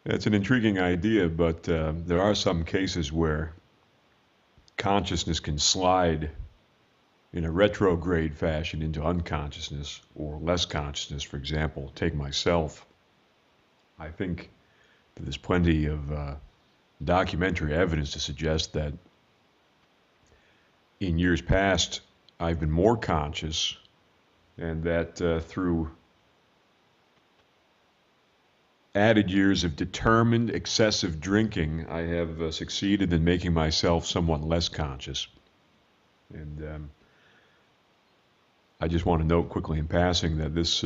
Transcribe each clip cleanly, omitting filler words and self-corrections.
It's an intriguing idea, but there are some cases where consciousness can slide in a retrograde fashion into unconsciousness or less consciousness. For example, take myself. I think there's plenty of documentary evidence to suggest that in years past I've been more conscious, and that through added years of determined excessive drinking, I have succeeded in making myself somewhat less conscious. And I just want to note quickly in passing that this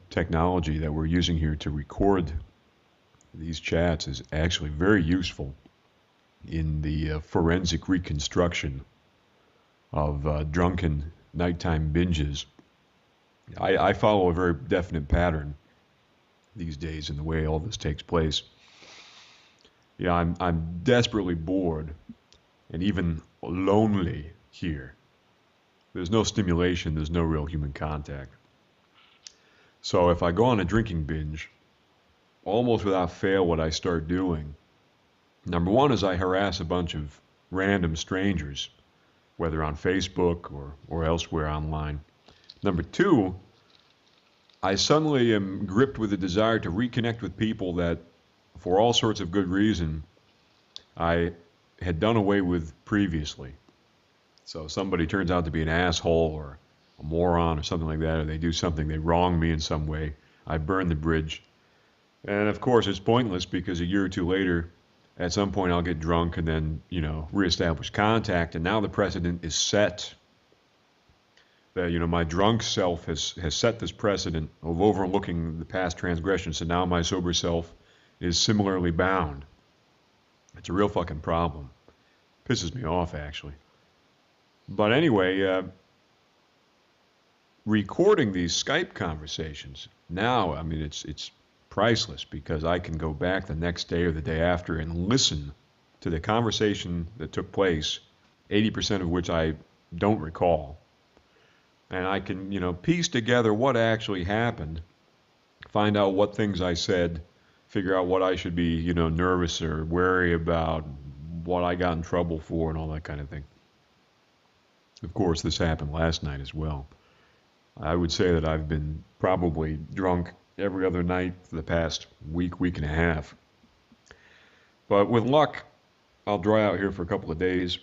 technology that we're using here to record these chats is actually very useful in the forensic reconstruction of drunken nighttime binges. I follow a very definite pattern these days in the way all this takes place. Yeah, I'm desperately bored and even lonely here. There's no stimulation, there's no real human contact. So if I go on a drinking binge, almost without fail what I start doing, number one is I harass a bunch of random strangers, whether on Facebook or elsewhere online. Number two, I suddenly am gripped with a desire to reconnect with people that, for all sorts of good reason, I had done away with previously. So somebody turns out to be an asshole or a moron or something like that, or they do something, they wrong me in some way, I burn the bridge. And of course it's pointless because a year or two later, at some point I'll get drunk and then, reestablish contact, and now the precedent is set. That, my drunk self has set this precedent of overlooking the past transgressions, so now my sober self is similarly bound. It's a real fucking problem. Pisses me off, actually. But anyway, recording these Skype conversations now, I mean, it's priceless because I can go back the next day or the day after and listen to the conversation that took place, 80% of which I don't recall. And I can, piece together what actually happened, find out what things I said, figure out what I should be, nervous or wary about, what I got in trouble for, and all that kind of thing. Of course, this happened last night as well. I would say that I've been probably drunk every other night for the past week and a half. But with luck, I'll dry out here for a couple of days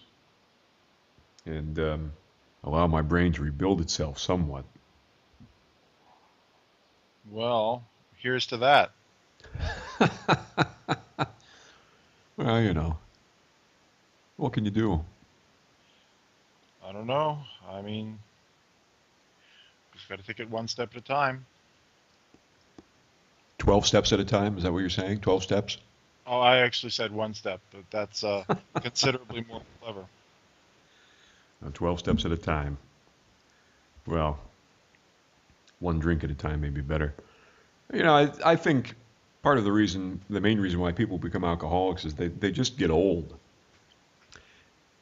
and allow my brain to rebuild itself somewhat. Well, here's to that. Well, what can you do? I don't know. I mean, just got to take it one step at a time. 12 steps at a time? Is that what you're saying? 12 steps? Oh, I actually said one step, but that's considerably more clever. 12 steps at a time. Well, one drink at a time may be better. I think part of the main reason why people become alcoholics is they just get old.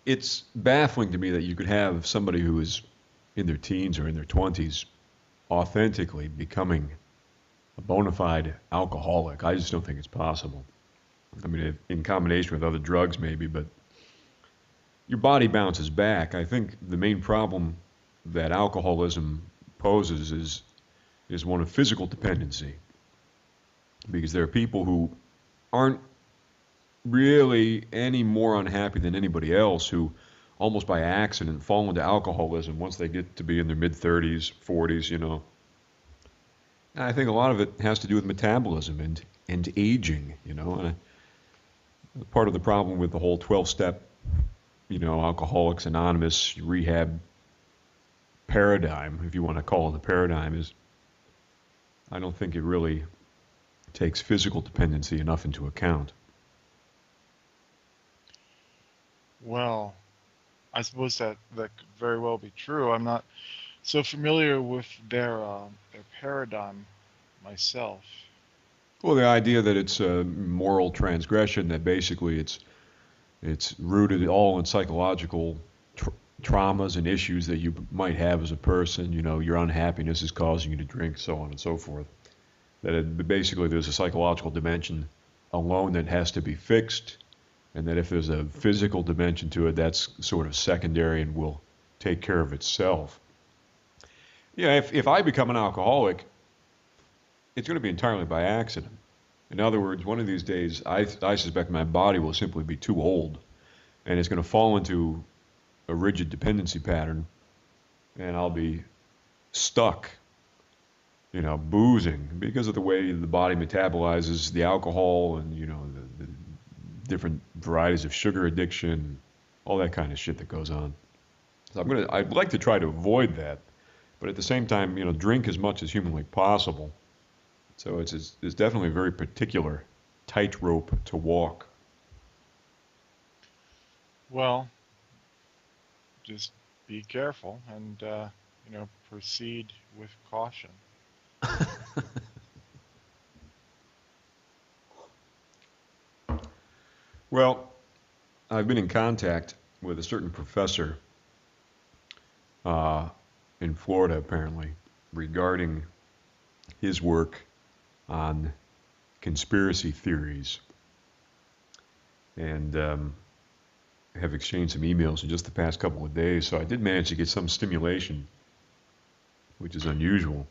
It's baffling to me that you could have somebody who is in their teens or in their 20s authentically becoming a bona fide alcoholic. I just don't think it's possible. I mean, in combination with other drugs maybe, but your body bounces back. I think the main problem that alcoholism poses is one of physical dependency, because there are people who aren't really any more unhappy than anybody else who almost by accident fall into alcoholism once they get to be in their mid-30s, 40s, And I think a lot of it has to do with metabolism and aging, And part of the problem with the whole 12-step, Alcoholics Anonymous rehab paradigm, if you want to call it a paradigm, is I don't think it really takes physical dependency enough into account. Well, I suppose that could very well be true. I'm not so familiar with their paradigm myself. Well, the idea that it's a moral transgression, that basically it's rooted all in psychological traumas and issues that you might have as a person. Your unhappiness is causing you to drink, so on and so forth. That basically there's a psychological dimension alone that has to be fixed, and that if there's a physical dimension to it, that's sort of secondary and will take care of itself. Yeah, if I become an alcoholic, it's going to be entirely by accident. In other words, one of these days, I suspect my body will simply be too old, and it's going to fall into a rigid dependency pattern, and I'll be stuck, boozing because of the way the body metabolizes the alcohol and, the different varieties of sugar addiction, all that kind of shit that goes on. So I'd like to try to avoid that, but at the same time, drink as much as humanly possible. So it's definitely a very particular tightrope to walk. Well, just be careful and, proceed with caution. Well, I've been in contact with a certain professor in Florida, apparently, regarding his work on conspiracy theories, and have exchanged some emails in just the past couple of days. So I did manage to get some stimulation, which is unusual.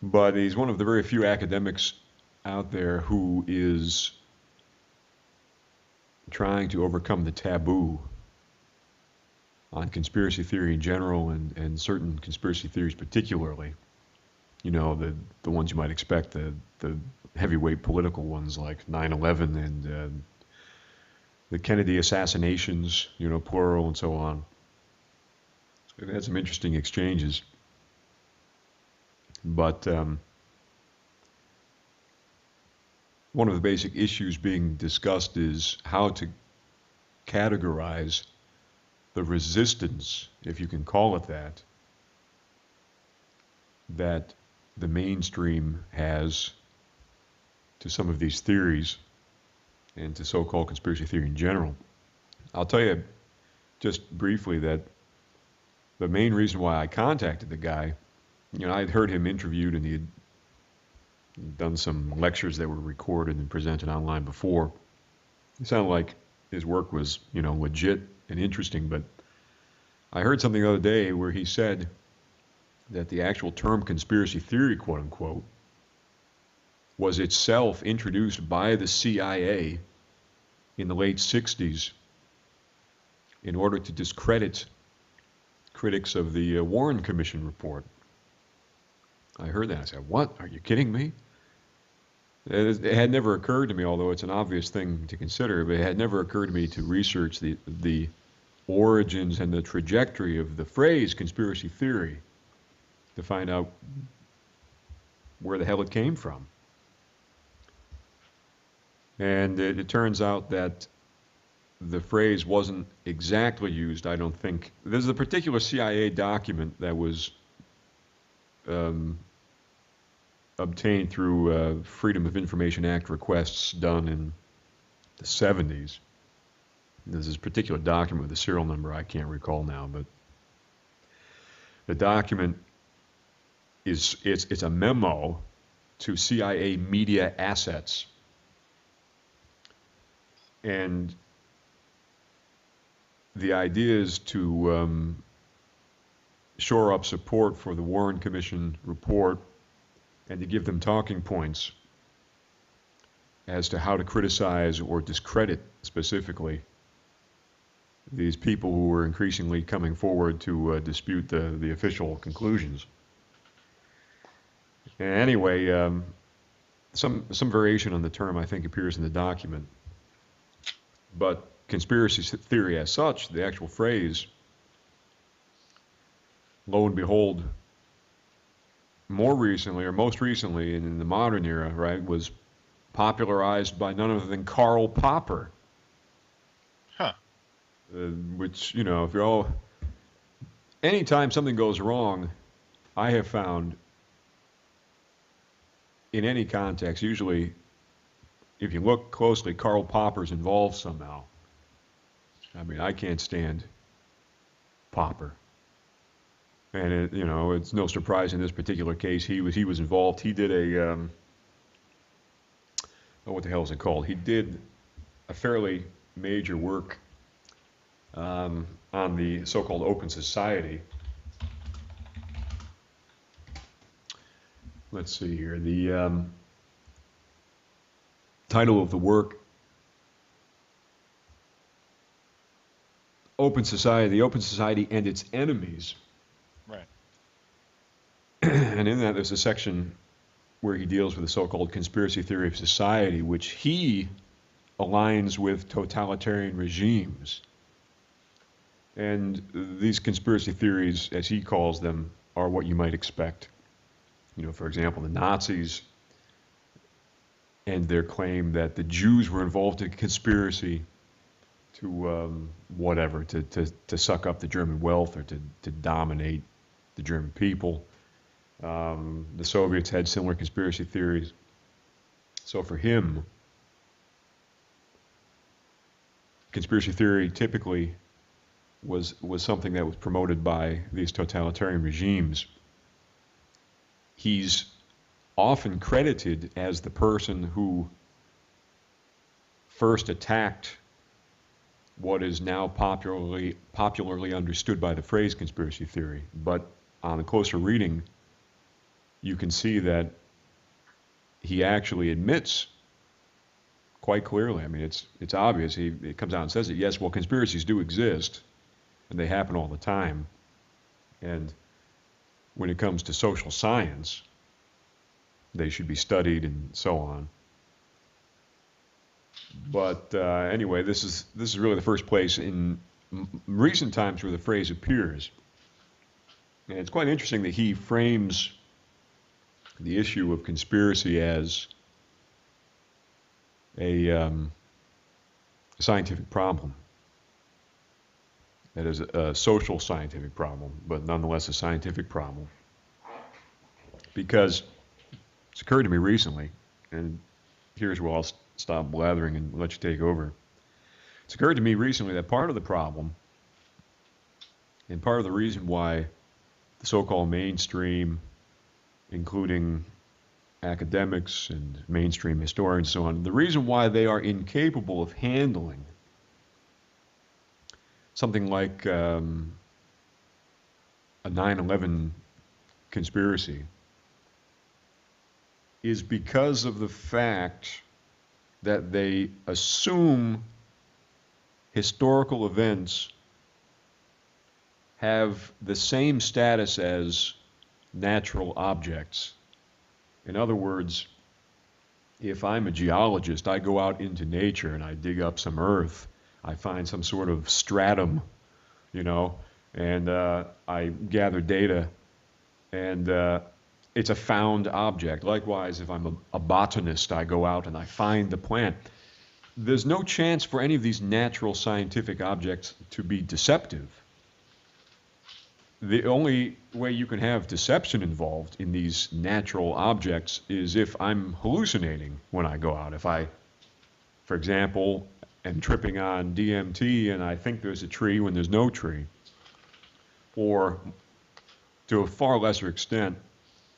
But he's one of the very few academics out there who is trying to overcome the taboo on conspiracy theory in general and certain conspiracy theories particularly. The ones you might expect, the heavyweight political ones like 9/11 and the Kennedy assassinations, plural, and so on. We've had some interesting exchanges. But one of the basic issues being discussed is how to categorize the resistance, if you can call it that the mainstream has to some of these theories and to so-called conspiracy theory in general. I'll tell you just briefly that the main reason why I contacted the guy, I'd heard him interviewed and he had done some lectures that were recorded and presented online before. It sounded like his work was, legit and interesting, but I heard something the other day where he said that the actual term conspiracy theory, quote unquote, was itself introduced by the CIA in the late 60s in order to discredit critics of the Warren Commission report. I heard that. I said, what? Are you kidding me? It had never occurred to me, although it's an obvious thing to consider, but it had never occurred to me to research the origins and the trajectory of the phrase conspiracy theory to find out where the hell it came from. And it turns out that the phrase wasn't exactly used, I don't think. There's a particular CIA document that was obtained through Freedom of Information Act requests done in the 70s. There's this particular document with a serial number I can't recall now, but the document it's a memo to CIA media assets. And the idea is to shore up support for the Warren Commission report and to give them talking points as to how to criticize or discredit specifically these people who were increasingly coming forward to dispute the official conclusions. Anyway, some variation on the term I think appears in the document, but conspiracy theory as such, the actual phrase, lo and behold, more recently, or most recently in the modern era, right, was popularized by none other than Karl Popper. Huh. Which, if you're all, anytime something goes wrong, I have found in any context, usually if you look closely, Karl Popper's involved somehow. I mean, I can't stand Popper. And it's no surprise in this particular case he was involved. He did oh, what the hell is it called? He did a fairly major work on the so-called open society. Let's see here. The title of the work, Open Society, the Open Society and Its Enemies. Right. And in that there's a section where he deals with the so-called conspiracy theory of society, which he aligns with totalitarian regimes. And these conspiracy theories, as he calls them, are what you might expect. You know, for example, the Nazis and their claim that the Jews were involved in a conspiracy to whatever, to suck up the German wealth or to dominate the German people. The Soviets had similar conspiracy theories. So for him, conspiracy theory typically was something that was promoted by these totalitarian regimes. He's often credited as the person who first attacked what is now popularly understood by the phrase conspiracy theory. But on a closer reading, you can see that he actually admits quite clearly. I mean, it's obvious. He comes out and says it. Yes, well, conspiracies do exist, and they happen all the time. And when it comes to social science, they should be studied and so on. But anyway, this is really the first place in recent times where the phrase appears. And it's quite interesting that he frames the issue of conspiracy as a scientific problem. That is a social scientific problem, but nonetheless a scientific problem. Because it's occurred to me recently, and here's where I'll stop blathering and let you take over. It's occurred to me recently that part of the problem, and part of the reason why the so-called mainstream, including academics and mainstream historians and so on, the reason why they are incapable of handling something like a 9/11 conspiracy is because of the fact that they assume historical events have the same status as natural objects. In other words, if I'm a geologist, I go out into nature and I dig up some earth, I find some sort of stratum, and I gather data, and it's a found object. Likewise, if I'm a botanist, I go out and I find the plant. There's no chance for any of these natural scientific objects to be deceptive. The only way you can have deception involved in these natural objects is if I'm hallucinating when I go out. If I, for example, am tripping on DMT and I think there's a tree when there's no tree. Or, to a far lesser extent,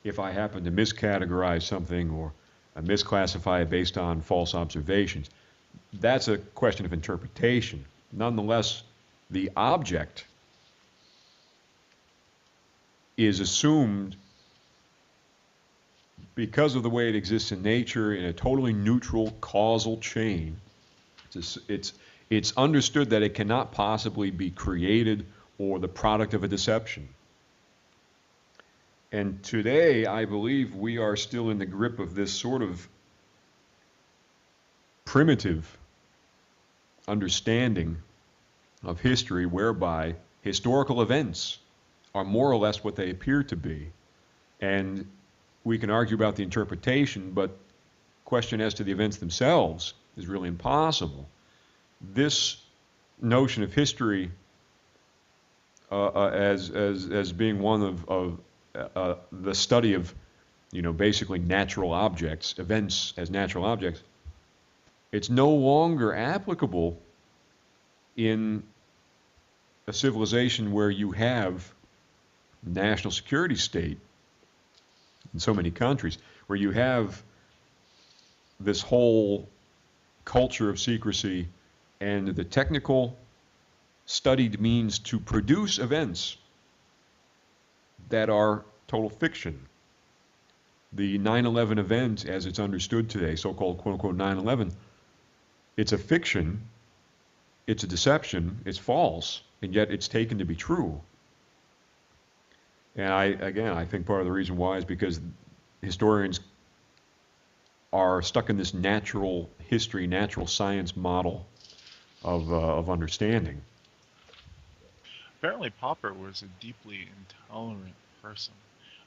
if I happen to miscategorize something or misclassify it based on false observations. That's a question of interpretation. Nonetheless, the object is assumed because of the way it exists in nature in a totally neutral causal chain. It's understood that it cannot possibly be created or the product of a deception. And today, I believe we are still in the grip of this sort of primitive understanding of history whereby historical events are more or less what they appear to be. And we can argue about the interpretation, but question as to the events themselves is really impossible. This notion of history as being one of the study of, basically natural objects, events as natural objects, it's no longer applicable in a civilization where you have national security state in so many countries, where you have this whole culture of secrecy and the technical studied means to produce events that are total fiction. The 9/11 event, as it's understood today, so-called quote-unquote 9/11, it's a fiction, it's a deception, it's false, and yet it's taken to be true. And I think part of the reason why is because historians are stuck in this natural history, natural science model of understanding. Apparently, Popper was a deeply intolerant person.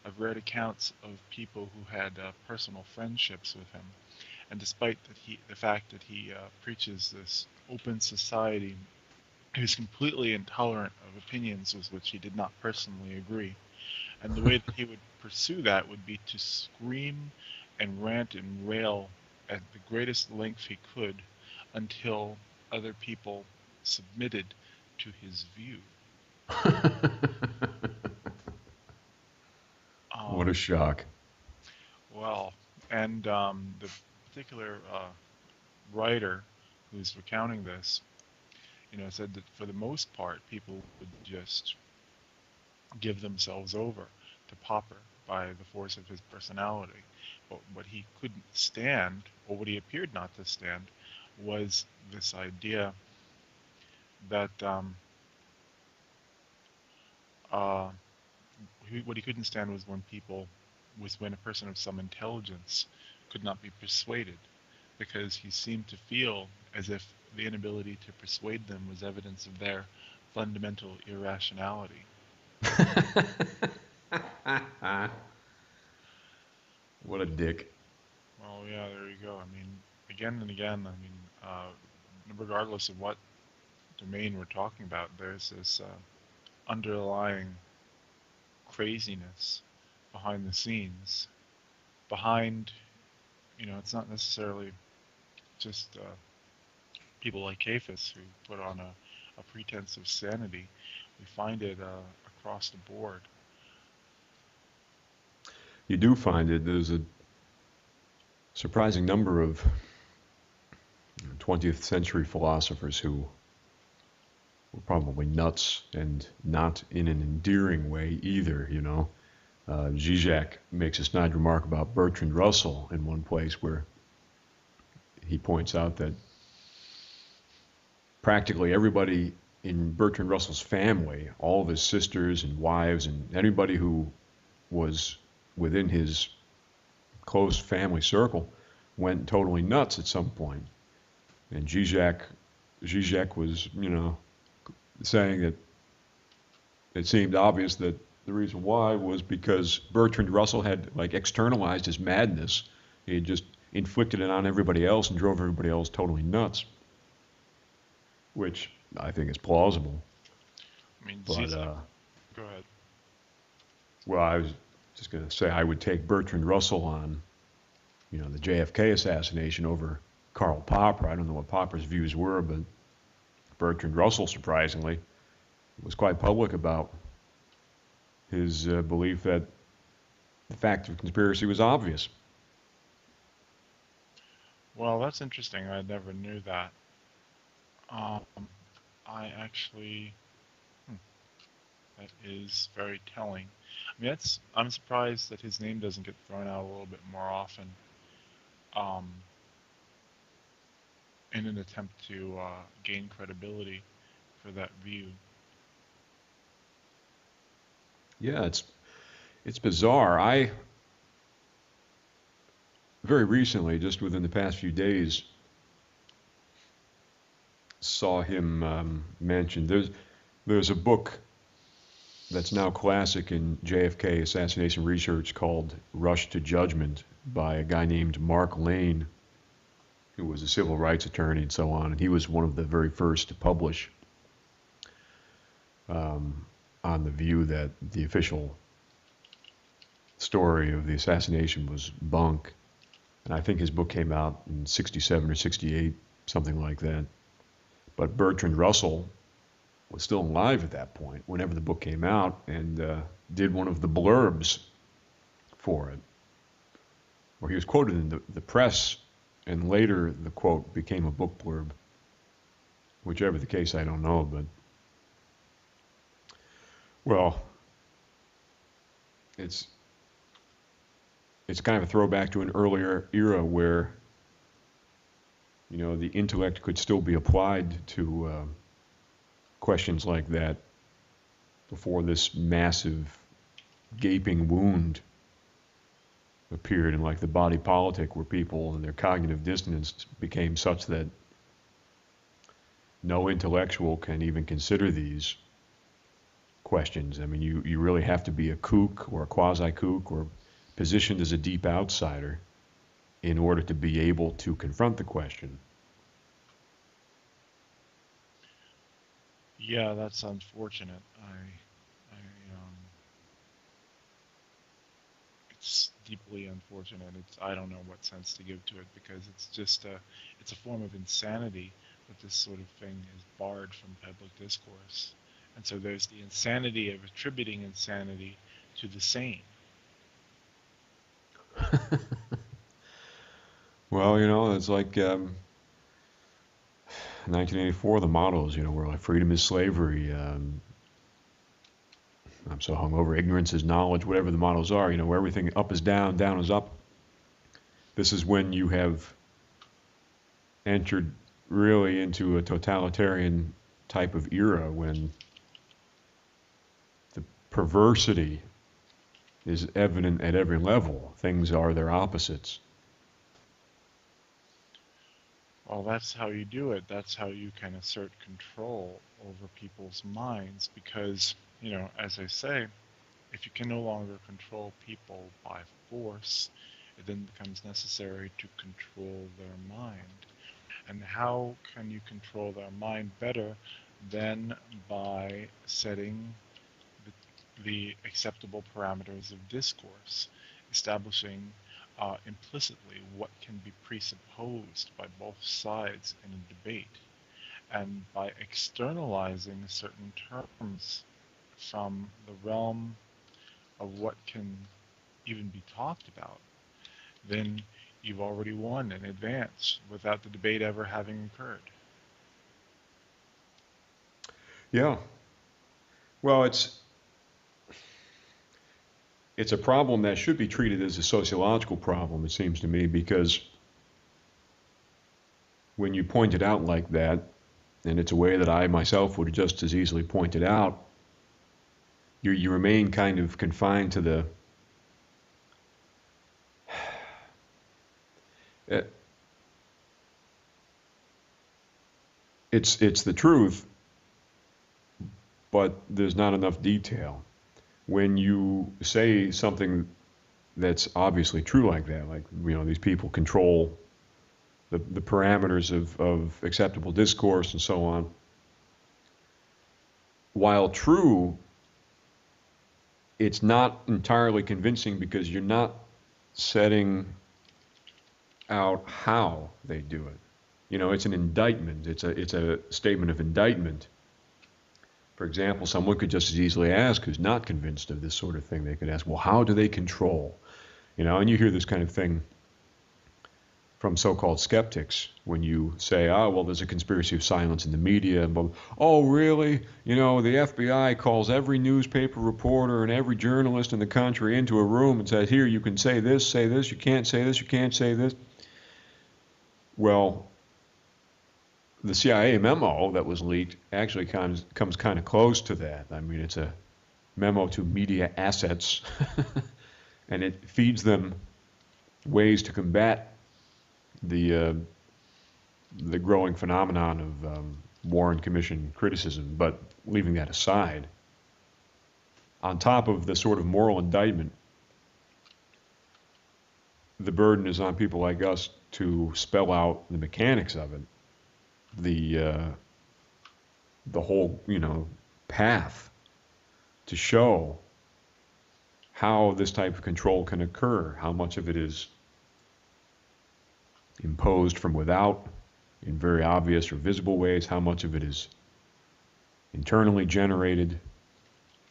I've read accounts of people who had personal friendships with him, and despite the fact that he preaches this open society, he was completely intolerant of opinions with which he did not personally agree. And the way that he would pursue that would be to scream and rant and rail at the greatest length he could until other people submitted to his view. What a shock. Well, and the particular writer who's recounting this, said that for the most part, people would just give themselves over to Popper by the force of his personality. But what he couldn't stand, or what he appeared not to stand, was this idea that what he couldn't stand was when a person of some intelligence could not be persuaded, because he seemed to feel as if the inability to persuade them was evidence of their fundamental irrationality. What a dick. Well, yeah, there you go. I mean, again and again, regardless of what domain we're talking about, there's this underlying craziness behind the scenes. It's not necessarily just people like Caiaphas who put on a pretense of sanity. We find it across the board. You do find it. There's a surprising number of 20th century philosophers who were probably nuts, and not in an endearing way either, Zizek makes a snide remark about Bertrand Russell in one place where he points out that practically everybody in Bertrand Russell's family, all of his sisters and wives and anybody who was within his close family circle, went totally nuts at some point. And Zizek was, saying that it seemed obvious that the reason why was because Bertrand Russell had externalized his madness. He had just inflicted it on everybody else and drove everybody else totally nuts, which I think is plausible. I mean, but go ahead. Well, I was just going to say I would take Bertrand Russell on, the JFK assassination over Karl Popper. I don't know what Popper's views were, but Bertrand Russell, surprisingly, was quite public about his belief that the fact of conspiracy was obvious. Well, that's interesting. I never knew that. I actually, that is very telling. I mean, I'm surprised that his name doesn't get thrown out a little bit more often, in an attempt to gain credibility for that view. Yeah, it's bizarre. I very recently, just within the past few days, saw him mentioned. There's a book that's now classic in JFK assassination research called Rush to Judgment by a guy named Mark Lane, who was a civil rights attorney and so on. And he was one of the very first to publish on the view that the official story of the assassination was bunk. And I think his book came out in 67 or 68, something like that. But Bertrand Russell was still alive at that point, whenever the book came out, and did one of the blurbs for it, where he was quoted in the press And later, the quote became a book blurb. Whichever the case, I don't know, but well, it's kind of a throwback to an earlier era where, you know, the intellect could still be applied to questions like that before this massive gaping wound appeared in like the body politic, where people and their cognitive dissonance became such that no intellectual can even consider these questions. I mean, you really have to be a kook or a quasi-kook or positioned as a deep outsider in order to be able to confront the question. Yeah, that's unfortunate. It's deeply unfortunate. I don't know what sense to give to it, because it's just it's a form of insanity that this sort of thing is barred from public discourse. And so there's the insanity of attributing insanity to the sane. Well, you know, it's like 1984, the mottos, you know, were like freedom is slavery. I'm so hungover, ignorance is knowledge, whatever the mottos are, you know, where everything up is down, down is up. This is when you have entered really into a totalitarian type of era, when the perversity is evident at every level. Things are their opposites. Well, that's how you do it. That's how you can assert control over people's minds, because, you know, as I say, if you can no longer control people by force, it then becomes necessary to control their mind. And how can you control their mind better than by setting the acceptable parameters of discourse, establishing implicitly what can be presupposed by both sides in a debate, and by externalizing certain terms from the realm of what can even be talked about, then you've already won in advance without the debate ever having occurred. Yeah. Well, it's a problem that should be treated as a sociological problem, it seems to me, because when you point it out like that, and it's a way that I myself would just as easily point it out, you remain kind of confined to the it's the truth, but there's not enough detail. When you say something that's obviously true like that, like, you know, these people control the parameters of acceptable discourse and so on, while true, it's not entirely convincing, because you're not setting out how they do it. You know, it's an indictment. It's a statement of indictment. For example, someone could just as easily ask, who's not convinced of this sort of thing, they could ask, well, how do they control? You know, and you hear this kind of thing from so-called skeptics when you say, oh, well, there's a conspiracy of silence in the media. But, oh, really? You know, the FBI calls every newspaper reporter and every journalist in the country into a room and says, here, you can say this, you can't say this, you can't say this. Well, the CIA memo that was leaked actually comes kind of close to that. I mean, it's a memo to media assets, and it feeds them ways to combat the growing phenomenon of Warren Commission criticism. But leaving that aside, on top of the sort of moral indictment, the burden is on people like us to spell out the mechanics of it, the whole, you know, path, to show how this type of control can occur, how much of it is imposed from without in very obvious or visible ways, how much of it is internally generated,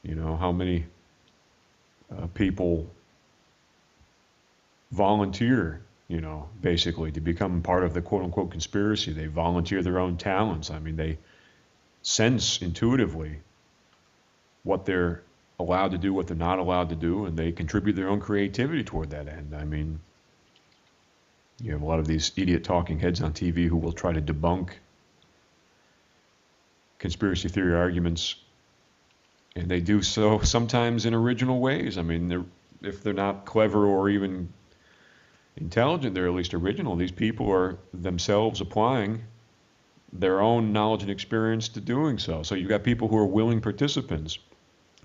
you know, how many people volunteer basically to become part of the quote unquote conspiracy. They volunteer their own talents. I mean, they sense intuitively what they're allowed to do, what they're not allowed to do, and they contribute their own creativity toward that end. I mean, you have a lot of these idiot talking heads on TV who will try to debunk conspiracy theory arguments, and they do so sometimes in original ways. I mean, if they're not clever or even intelligent, they're at least original. These people are themselves applying their own knowledge and experience to doing so. So you've got people who are willing participants.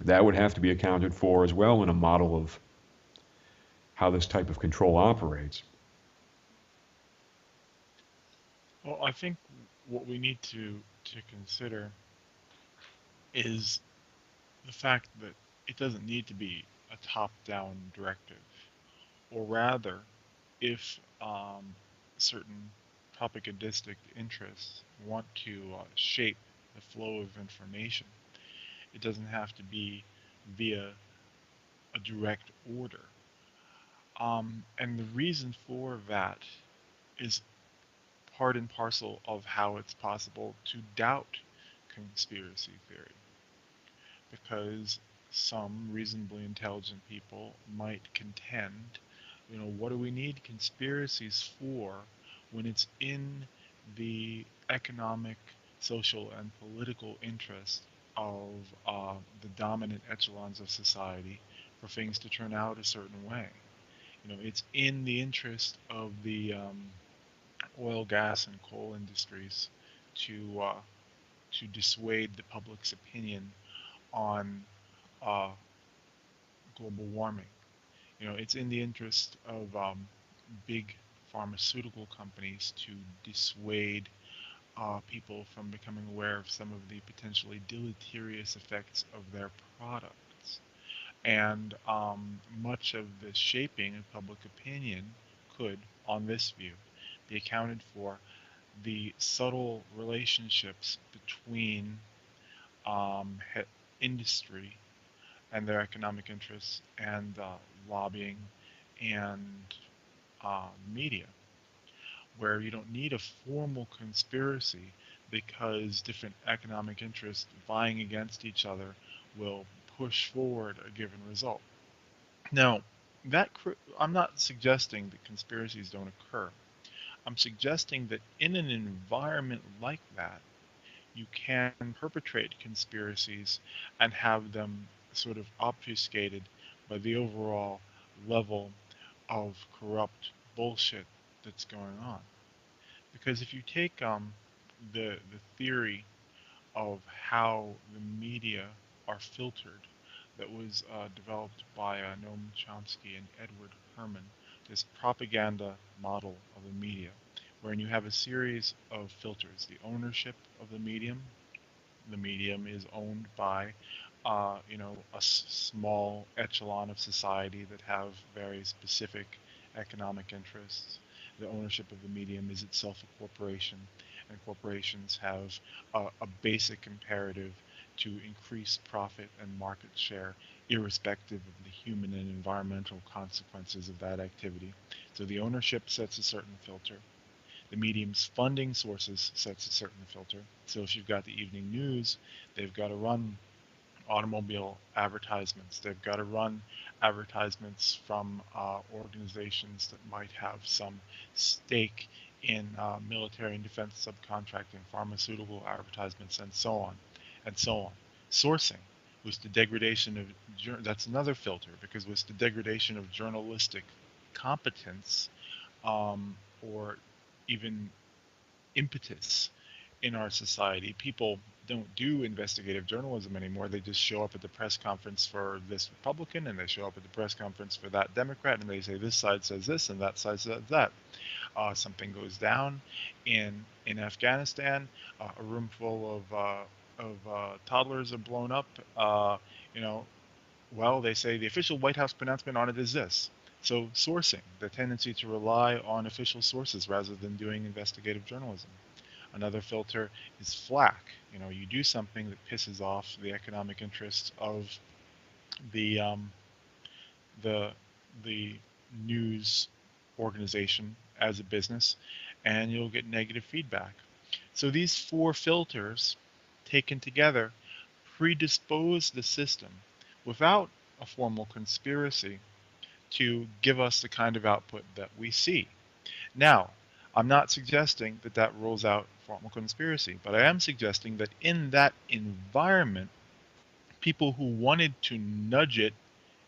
That would have to be accounted for as well in a model of how this type of control operates. Well, I think what we need to consider is the fact that it doesn't need to be a top-down directive, or rather, if certain propagandistic interests want to shape the flow of information, it doesn't have to be via a direct order. And the reason for that is part and parcel of how it's possible to doubt conspiracy theory, because some reasonably intelligent people might contend, what do we need conspiracies for when it's in the economic, social, and political interest of the dominant echelons of society for things to turn out a certain way? It's in the interest of the oil, gas, and coal industries to to dissuade the public's opinion on uh, global warming. It's in the interest of big pharmaceutical companies to dissuade people from becoming aware of some of the potentially deleterious effects of their products. And much of the shaping of public opinion could, on this view, be accounted for the subtle relationships between um, industry and their economic interests and lobbying and media, where you don't need a formal conspiracy because different economic interests vying against each other will push forward a given result. Now, I'm not suggesting that conspiracies don't occur. I'm suggesting that in an environment like that, you can perpetrate conspiracies and have them sort of obfuscated by the overall level of corrupt bullshit that's going on. Because if you take the theory of how the media are filtered that was developed by Noam Chomsky and Edward Herman, this propaganda model of the media, wherein you have a series of filters. The ownership of the medium is owned by a small echelon of society that have very specific economic interests. The ownership of the medium is itself a corporation, and corporations have a basic imperative to increase profit and market share, irrespective of the human and environmental consequences of that activity. So the ownership sets a certain filter. The medium's funding sources sets a certain filter. So if you've got the evening news, they've got to run automobile advertisements. They've got to run advertisements from organizations that might have some stake in military and defense subcontracting, pharmaceutical advertisements, and so on, and so on. Sourcing was the degradation of, that's another filter, because with the degradation of journalistic competence or even impetus in our society. People don't do investigative journalism anymore. They just show up at the press conference for this Republican and they show up at the press conference for that Democrat and they say this side says this and that side says that. Something goes down in Afghanistan. A room full of toddlers are blown up. Well, they say the official White House pronouncement on it is this. So sourcing, the tendency to rely on official sources rather than doing investigative journalism. Another filter is flack. You do something that pisses off the economic interests of the the news organization as a business, and you'll get negative feedback. So these four filters taken together predispose the system without a formal conspiracy to give us the kind of output that we see. Now, I'm not suggesting that that rules out formal conspiracy, but I am suggesting that in that environment, people who wanted to nudge it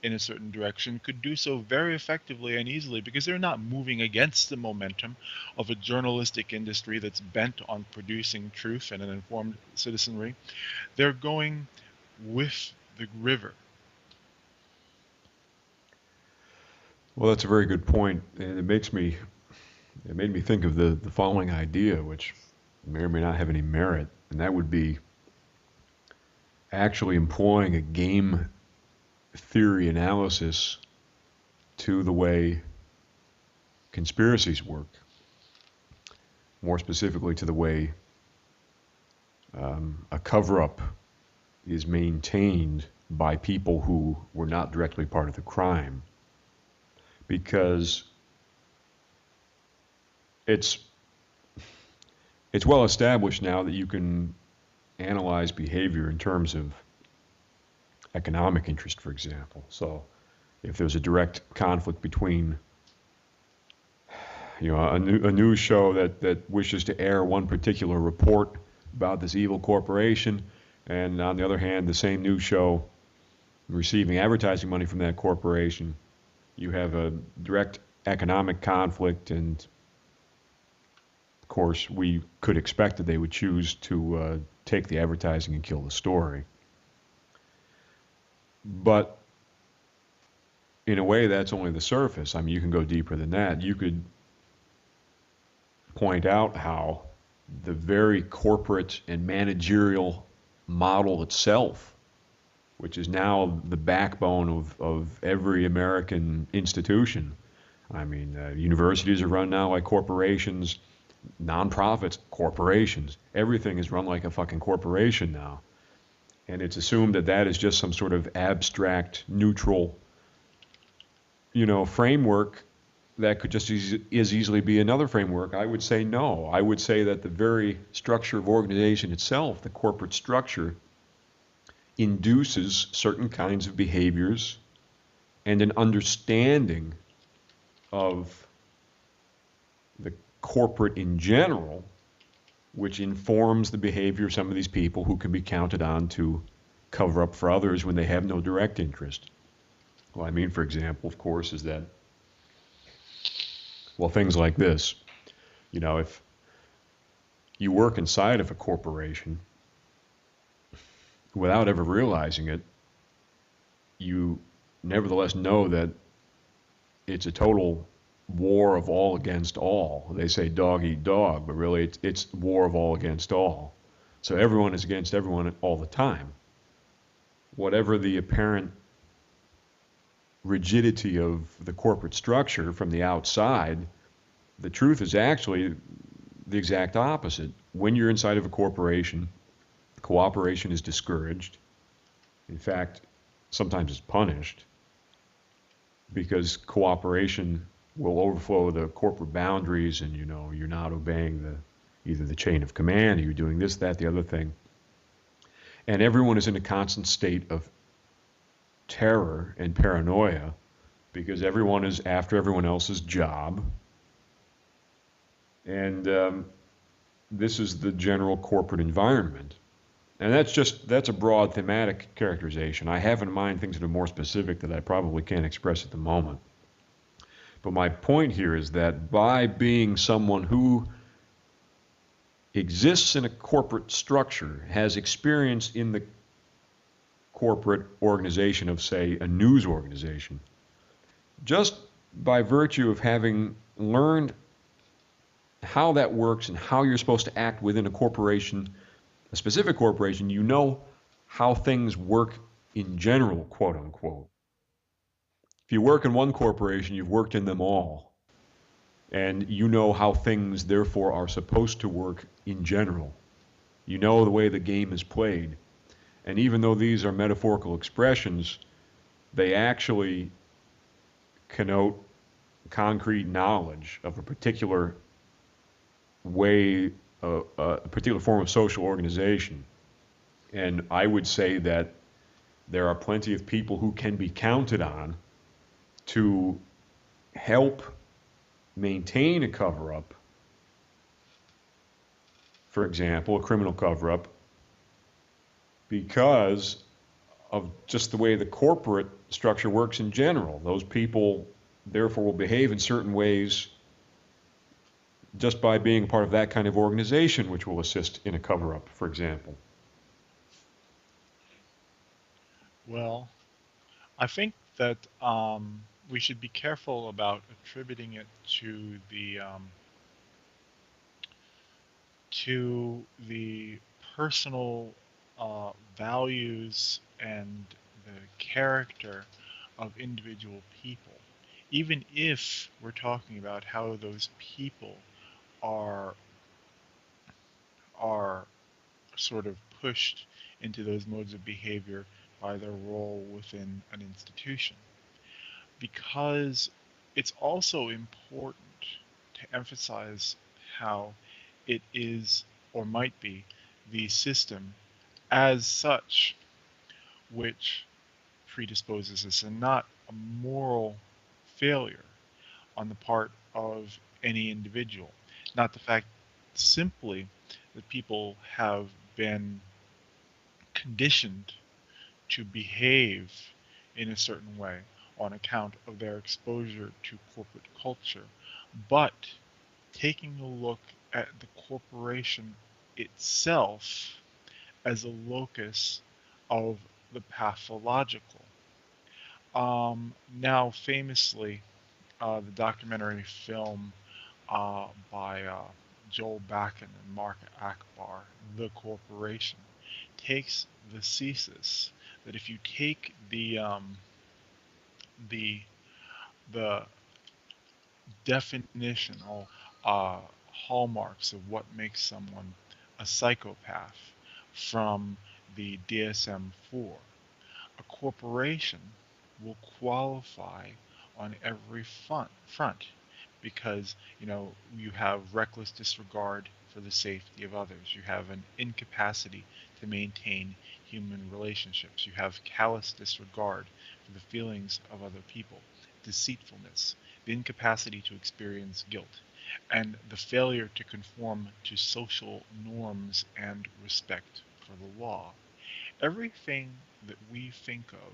in a certain direction could do so very effectively and easily because they're not moving against the momentum of a journalistic industry that's bent on producing truth and an informed citizenry. They're going with the river. Well, that's a very good point, and it made me think of the following idea, which may or may not have any merit, and that would be actually employing a game theory analysis to the way conspiracies work, more specifically to the way a cover-up is maintained by people who were not directly part of the crime, because it's well established now that you can analyze behavior in terms of economic interest, for example. So if there's a direct conflict between a news show that wishes to air one particular report about this evil corporation, and on the other hand, the same news show receiving advertising money from that corporation, you have a direct economic conflict, and of course, we could expect that they would choose to take the advertising and kill the story. But in a way, that's only the surface. I mean, you can go deeper than that. You could point out how the very corporate and managerial model itself, which is now the backbone of every American institution. I mean, universities are run now like corporations, nonprofits, corporations. Everything is run like a fucking corporation now. And it's assumed that that is just some sort of abstract, neutral, framework that could just as easily be another framework. I would say no. I would say that the very structure of organization itself, the corporate structure, induces certain kinds of behaviors and an understanding of the corporate in general, which informs the behavior of some of these people who can be counted on to cover up for others when they have no direct interest. Well, I mean, for example, of course, is that, well, things like this. If you work inside of a corporation, without ever realizing it, you nevertheless know that it's a total war of all against all. They say dog eat dog, but really it's war of all against all. So everyone is against everyone all the time. Whatever the apparent rigidity of the corporate structure from the outside, the truth is actually the exact opposite. When you're inside of a corporation, cooperation is discouraged. In fact, sometimes it's punished, because cooperation will overflow the corporate boundaries, and you're not obeying either the chain of command, or you're doing this, that, the other thing. And everyone is in a constant state of terror and paranoia, because everyone is after everyone else's job. And this is the general corporate environment. And that's a broad thematic characterization. I have in mind things that are more specific that I probably can't express at the moment. But my point here is that by being someone who exists in a corporate structure, has experience in the corporate organization of, say, a news organization, just by virtue of having learned how that works and how you're supposed to act within a corporation, a specific corporation, you know how things work in general, quote unquote. If you work in one corporation, you've worked in them all. And you know how things, therefore, are supposed to work in general. You know the way the game is played. And even though these are metaphorical expressions, they actually connote concrete knowledge of a particular way, a particular form of social organization. And I would say that there are plenty of people who can be counted on to help maintain a cover up, for example, a criminal cover up, because of just the way the corporate structure works in general. Those people, therefore, will behave in certain ways just by being part of that kind of organization, which will assist in a cover up, for example. Well, I think that we should be careful about attributing it to the personal values and the character of individual people, even if we're talking about how those people are are sort of pushed into those modes of behavior by their role within an institution. Because it's also important to emphasize how it is or might be the system as such which predisposes us and not a moral failure on the part of any individual. Not the fact simply that people have been conditioned to behave in a certain way on account of their exposure to corporate culture, but taking a look at the corporation itself as a locus of the pathological. Now, famously, the documentary film by Joel Bakken and Mark Akbar, The Corporation, takes the thesis that if you take the the definitional hallmarks of what makes someone a psychopath from the DSM-4, a corporation will qualify on every front because you have reckless disregard for the safety of others. You have an incapacity to maintain human relationships. You have callous disregard for the feelings of other people, deceitfulness, the incapacity to experience guilt, and the failure to conform to social norms and respect for the law. Everything that we think of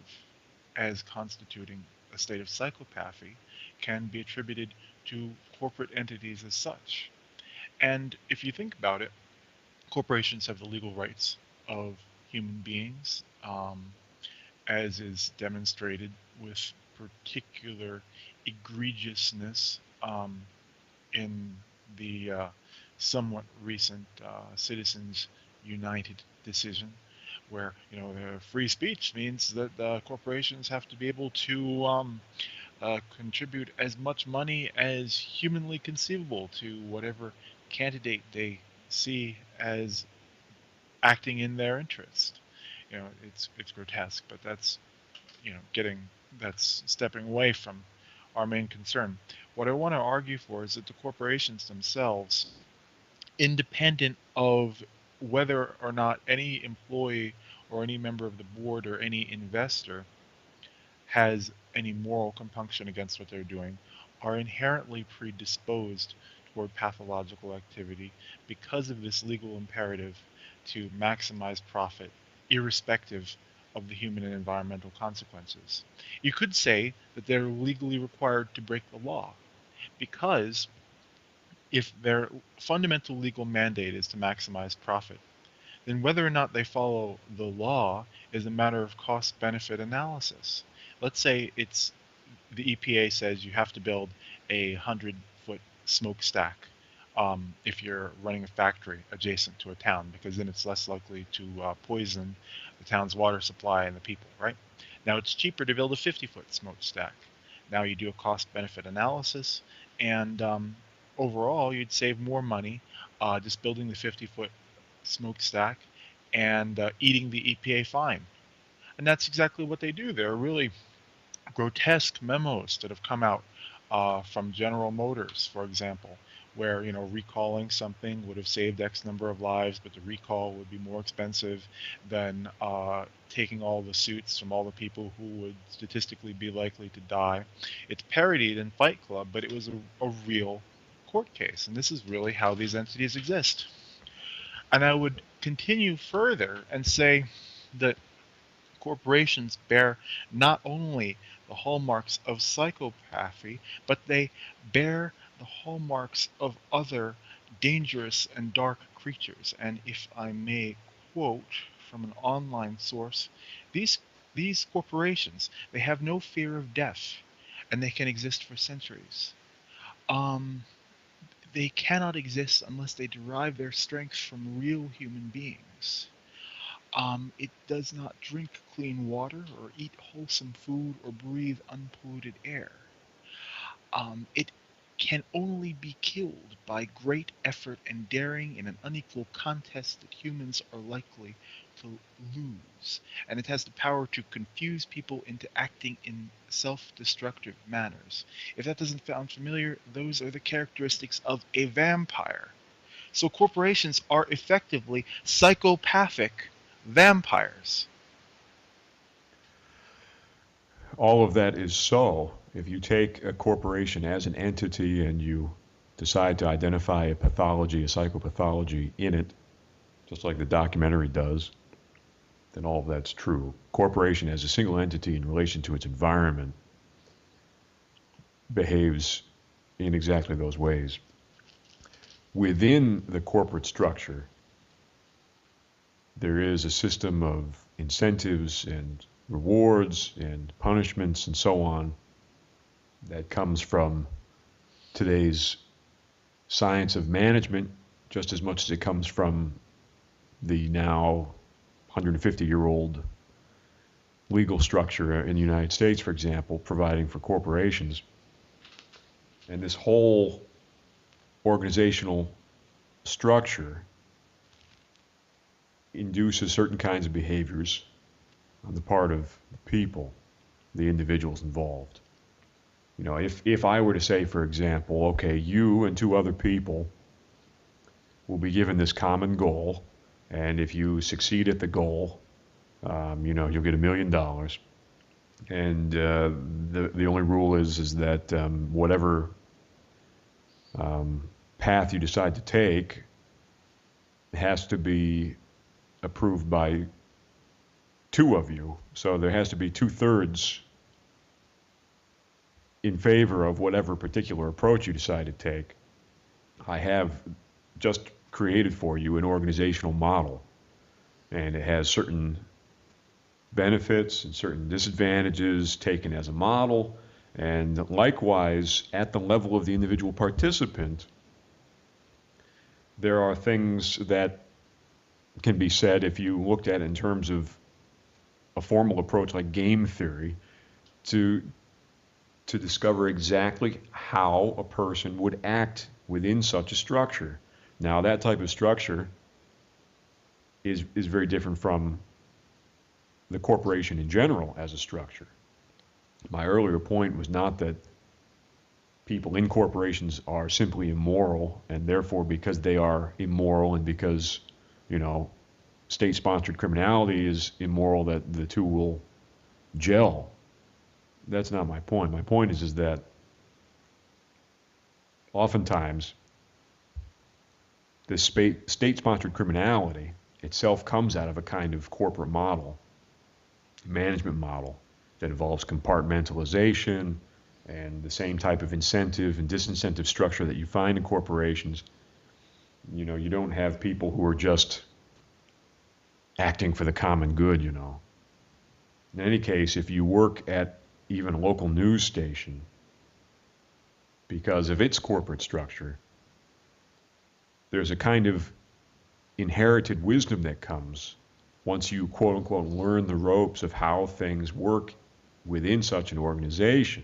as constituting a state of psychopathy can be attributed to corporate entities as such. And if you think about it, corporations have the legal rights of human beings, as is demonstrated with particular egregiousness in the somewhat recent Citizens United decision, where the free speech means that corporations have to be able to contribute as much money as humanly conceivable to whatever candidate they see as acting in their interest. It's grotesque, but that's that's stepping away from our main concern. What I want to argue for is that the corporations themselves, independent of whether or not any employee or any member of the board or any investor has any moral compunction against what they're doing, are inherently predisposed toward pathological activity because of this legal imperative to maximize profit, irrespective of the human and environmental consequences. You could say that they're legally required to break the law, because if their fundamental legal mandate is to maximize profit, then whether or not they follow the law is a matter of cost-benefit analysis. Let's say the EPA says you have to build a 100-foot smokestack if you're running a factory adjacent to a town, because then it's less likely to poison the town's water supply and the people, right? Now it's cheaper to build a 50-foot smokestack. Now you do a cost-benefit analysis, and overall you'd save more money just building the 50-foot smokestack and eating the EPA fine. And that's exactly what they do. There are really grotesque memos that have come out from General Motors, for example, where recalling something would have saved X number of lives, but the recall would be more expensive than taking all the suits from all the people who would statistically be likely to die. It's parodied in Fight Club, but it was a real court case, and this is really how these entities exist. And I would continue further and say that corporations bear not only the hallmarks of psychopathy, but they bear the hallmarks of other dangerous and dark creatures. And if I may quote from an online source, these these corporations, they have no fear of death, and they can exist for centuries. Um, they cannot exist unless they derive their strength from real human beings. It does not drink clean water or eat wholesome food or breathe unpolluted air. It can only be killed by great effort and daring in an unequal contest that humans are likely to lose. And it has the power to confuse people into acting in self-destructive manners. If that doesn't sound familiar, those are the characteristics of a vampire. So corporations are effectively psychopathic vampires. All of that is so. If you take a corporation as an entity and you decide to identify a pathology, a psychopathology in it, just like the documentary does, then all of that's true. Corporation as a single entity in relation to its environment behaves in exactly those ways. Within the corporate structure, there is a system of incentives and rewards and punishments and so on that comes from today's science of management just as much as it comes from the now 150-year-old legal structure in the United States, for example, providing for corporations. And this whole organizational structure induces certain kinds of behaviors on the part of the people, the individuals involved. If I were to say, for example, okay, you and two other people will be given this common goal, and if you succeed at the goal, you'll get $1 million. And the only rule is that whatever path you decide to take has to be approved by two of you. So there has to be 2/3 in favor of whatever particular approach you decide to take. I have just created for you an organizational model, and it has certain benefits and certain disadvantages taken as a model. And likewise, at the level of the individual participant, there are things that can be said if you looked at it in terms of a formal approach like game theory to discover exactly how a person would act within such a structure. Now, that type of structure is very different from the corporation in general as a structure. My earlier point was not that people in corporations are simply immoral, and therefore because they are immoral and because, state-sponsored criminality is immoral, that the two will gel. That's not my point. My point is that oftentimes this state-sponsored criminality itself comes out of a kind of corporate model, management model, that involves compartmentalization and the same type of incentive and disincentive structure that you find in corporations. You don't have people who are just acting for the common good. In any case, if you work at even a local news station, because of its corporate structure, there's a kind of inherited wisdom that comes once you, quote unquote, learn the ropes of how things work within such an organization.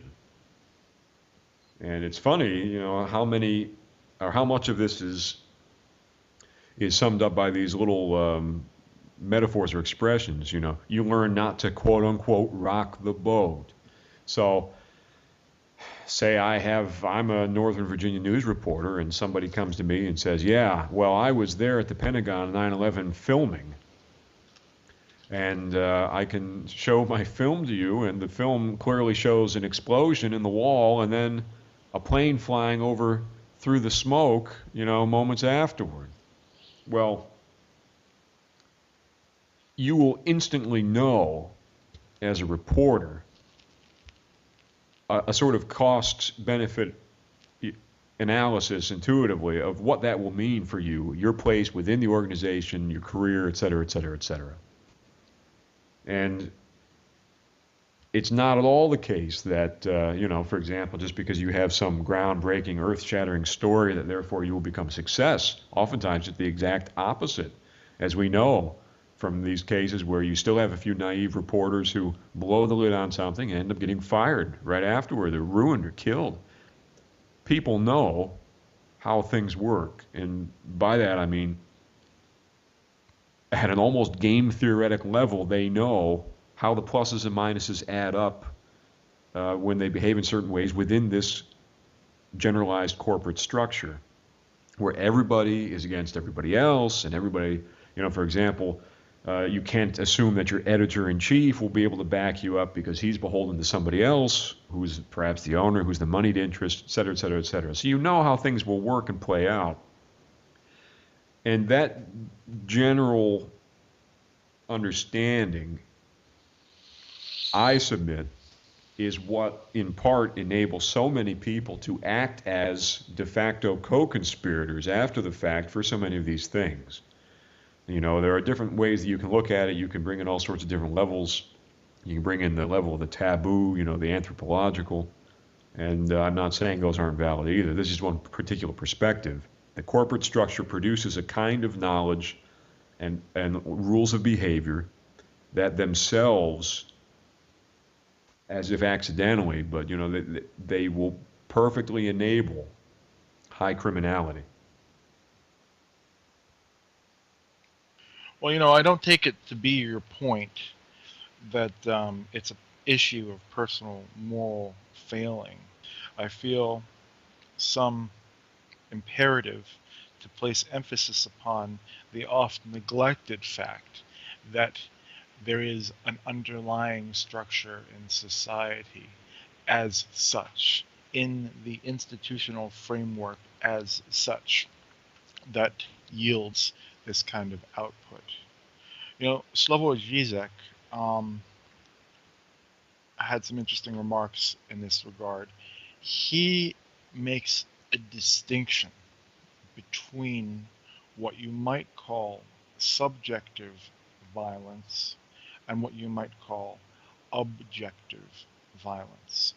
And it's funny, how many or how much of this is summed up by these little metaphors or expressions. You learn not to, quote unquote, rock the boat. So say I'm a Northern Virginia news reporter, and somebody comes to me and says, yeah, well, I was there at the Pentagon 9/11 filming, and I can show my film to you, and the film clearly shows an explosion in the wall and then a plane flying over through the smoke, moments afterward. Well, you will instantly know as a reporter a sort of cost-benefit analysis intuitively of what that will mean for you, your place within the organization, your career, et cetera, et cetera, et cetera. And it's not at all the case that, for example, just because you have some groundbreaking, earth-shattering story that therefore you will become a success. Oftentimes it's the exact opposite, as we know from these cases where you still have a few naive reporters who blow the lid on something and end up getting fired right afterward. They're ruined or killed. People know how things work, and by that I mean at an almost game theoretic level, they know how the pluses and minuses add up when they behave in certain ways within this generalized corporate structure, where everybody is against everybody else, and everybody, for example, you can't assume that your editor-in-chief will be able to back you up because he's beholden to somebody else who's perhaps the owner, who's the moneyed interest, et cetera, et cetera, et cetera. So you know how things will work and play out. And that general understanding, I submit, is what in part enables so many people to act as de facto co-conspirators after the fact for so many of these things. There are different ways that you can look at it. You can bring in all sorts of different levels. You can bring in the level of the taboo, the anthropological. And I'm not saying those aren't valid either. This is one particular perspective. The corporate structure produces a kind of knowledge and rules of behavior that themselves, as if accidentally, but they will perfectly enable high criminality. Well, I don't take it to be your point that it's an issue of personal moral failing. I feel some imperative to place emphasis upon the oft neglected fact that there is an underlying structure in society as such, in the institutional framework as such, that yields this kind of output. Slavoj Žižek had some interesting remarks in this regard. He makes a distinction between what you might call subjective violence and what you might call objective violence.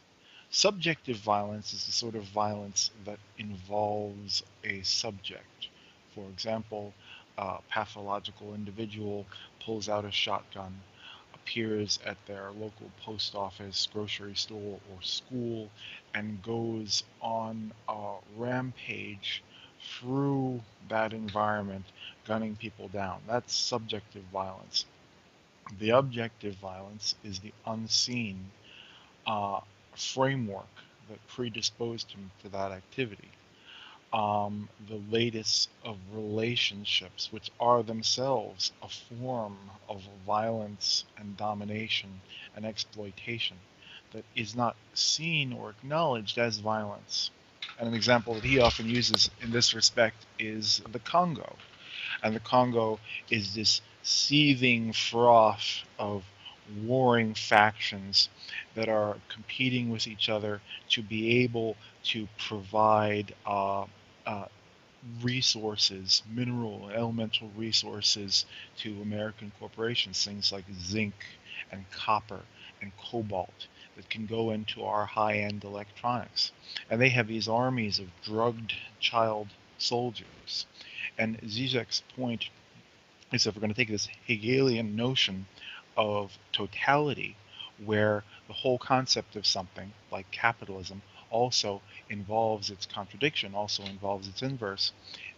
Subjective violence is the sort of violence that involves a subject. For example, a pathological individual pulls out a shotgun, appears at their local post office, grocery store, or school, and goes on a rampage through that environment, gunning people down. That's subjective violence. The objective violence is the unseen framework that predisposed him to that activity. The latest of relationships, which are themselves a form of violence and domination and exploitation that is not seen or acknowledged as violence. And an example that he often uses in this respect is the Congo. And the Congo is this seething froth of warring factions that are competing with each other to be able to provide resources, mineral and elemental resources to American corporations, things like zinc and copper and cobalt that can go into our high-end electronics. And they have these armies of drugged child soldiers. And Zizek's point is that we're going to take this Hegelian notion of totality, where the whole concept of something like capitalism also involves its contradiction, also involves its inverse,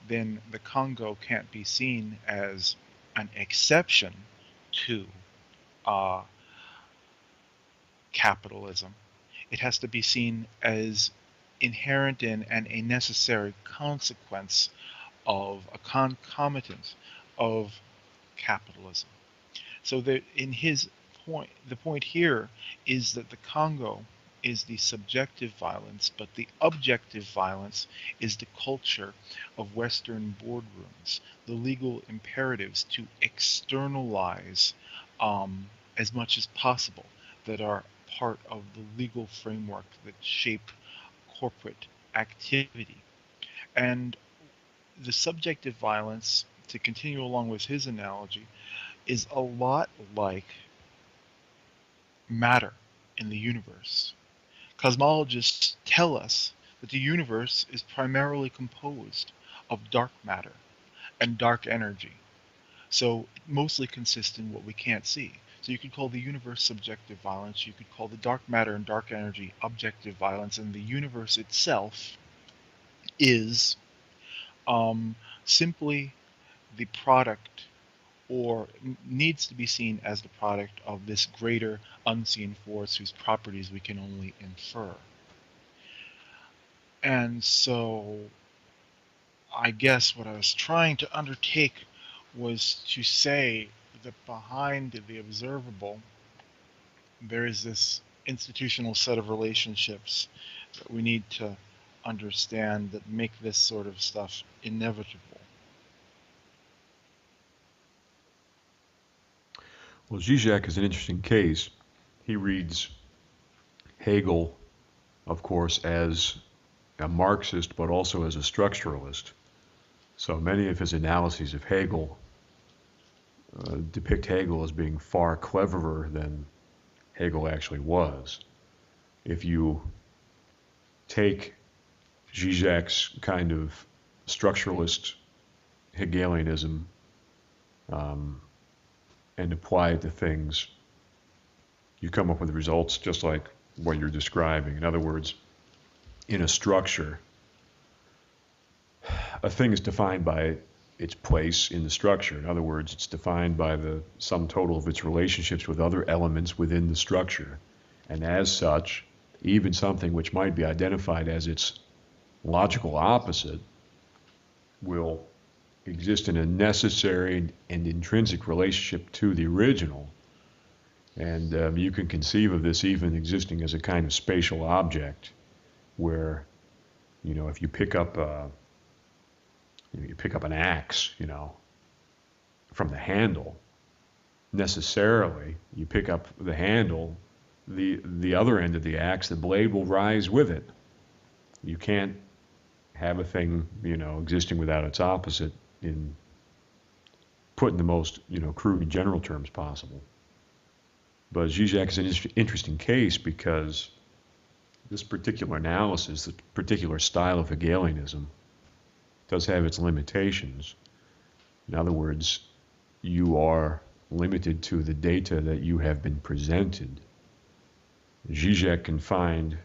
then the Congo can't be seen as an exception to capitalism. It has to be seen as inherent in and a necessary consequence of a concomitant of capitalism. So that in his point, the point here is that the Congo is the subjective violence, but the objective violence is the culture of Western boardrooms, the legal imperatives to externalize as much as possible that are part of the legal framework that shape corporate activity. And the subjective violence, to continue along with his analogy, is a lot like matter in the universe. Cosmologists tell us that the universe is primarily composed of dark matter and dark energy. So it mostly consists in what we can't see. So you could call the universe subjective violence, you could call the dark matter and dark energy objective violence, and the universe itself is simply the product, or needs to be seen as the product, of this greater unseen force whose properties we can only infer. And so I guess what I was trying to undertake was to say that behind the observable, there is this institutional set of relationships that we need to understand that make this sort of stuff inevitable. Well, Zizek is an interesting case. He reads Hegel, of course, as a Marxist, but also as a structuralist. So many of his analyses of Hegel depict Hegel as being far cleverer than Hegel actually was. If you take Zizek's kind of structuralist Hegelianism and apply it to things, you come up with results just like what you're describing. In other words, in a structure, a thing is defined by its place in the structure. In other words, it's defined by the sum total of its relationships with other elements within the structure. And as such, even something which might be identified as its logical opposite will exist in a necessary and intrinsic relationship to the original. And you can conceive of this even existing as a kind of spatial object where, if you pick up an axe, from the handle, necessarily you pick up the handle, the other end of the axe, the blade will rise with it. You can't have a thing, existing without its opposite, in put in the most, crude general terms possible. But Zizek is an interesting case because this particular analysis, the particular style of Hegelianism, does have its limitations. In other words, you are limited to the data that you have been presented. Zizek can find,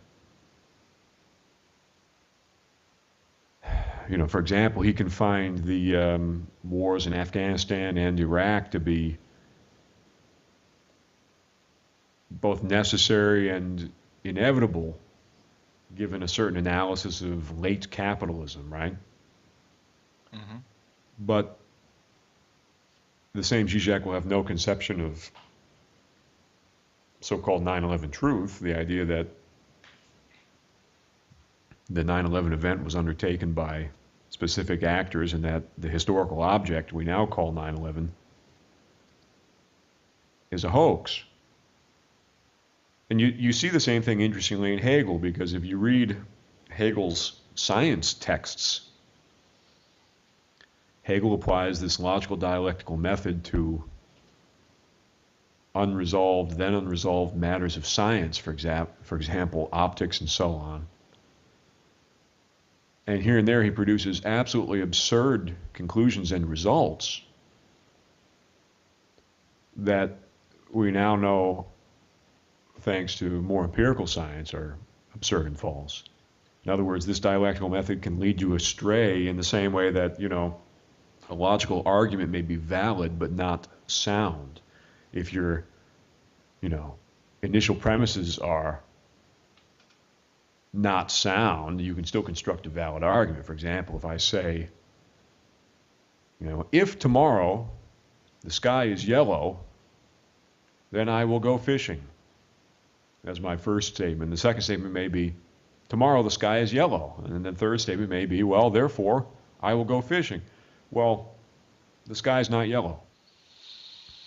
for example, he can find the wars in Afghanistan and Iraq to be both necessary and inevitable, given a certain analysis of late capitalism, right? Mm-hmm. But the same Zizek will have no conception of so-called 9/11 truth, the idea that the 9/11 event was undertaken by specific actors and that the historical object we now call 9/11 is a hoax. And you see the same thing, interestingly, in Hegel, because if you read Hegel's science texts, Hegel applies this logical dialectical method to unresolved, then unresolved matters of science, for example, optics and so on. And here and there he produces absolutely absurd conclusions and results that we now know, thanks to more empirical science, are absurd and false. In other words, this dialectical method can lead you astray in the same way that, a logical argument may be valid but not sound. If your, initial premises are not sound, you can still construct a valid argument. For example, if I say, if tomorrow the sky is yellow, then I will go fishing. That's my first statement. The second statement may be, tomorrow the sky is yellow. And then the third statement may be, well, therefore, I will go fishing. Well, the sky is not yellow.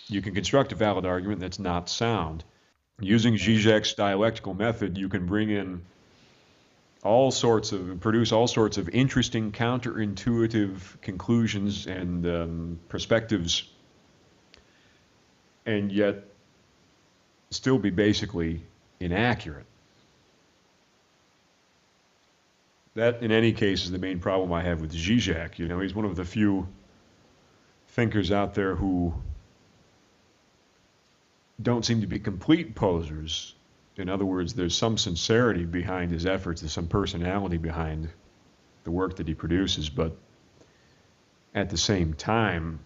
You can construct a valid argument that's not sound. Using Zizek's dialectical method, you can produce all sorts of interesting, counterintuitive conclusions and perspectives, and yet still be basically inaccurate. That, in any case, is the main problem I have with Zizek. He's one of the few thinkers out there who don't seem to be complete posers. In other words, there's some sincerity behind his efforts, there's some personality behind the work that he produces, but at the same time,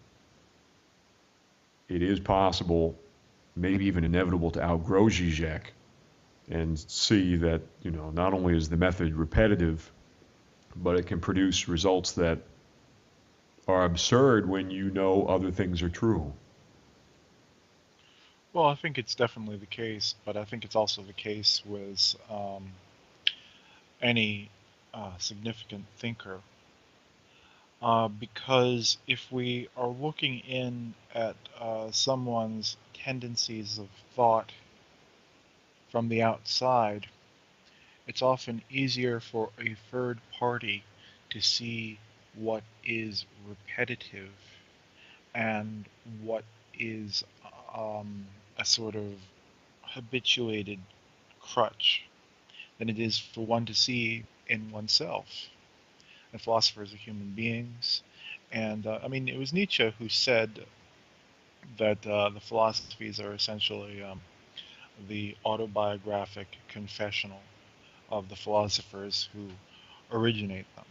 it is possible, maybe even inevitable, to outgrow Zizek and see that, not only is the method repetitive, but it can produce results that are absurd when you know other things are true. Well, I think it's definitely the case, but I think it's also the case with any significant thinker. Because if we are looking in at someone's tendencies of thought from the outside, it's often easier for a third party to see what is repetitive and what is a sort of habituated crutch than it is for one to see in oneself. And philosophers are human beings. And it was Nietzsche who said that the philosophies are essentially the autobiographic confessional of the philosophers who originate them.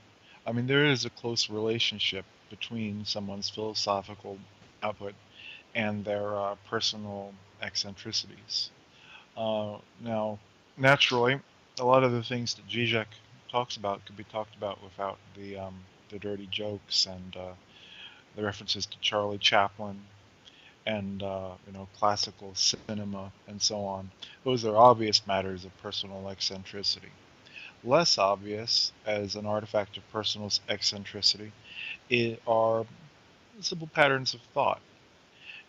There is a close relationship between someone's philosophical output and their personal eccentricities. Now, naturally, a lot of the things that Zizek talks about could be talked about without the dirty jokes and the references to Charlie Chaplin and classical cinema and so on. Those are obvious matters of personal eccentricity. Less obvious, as an artifact of personal eccentricity, are simple patterns of thought.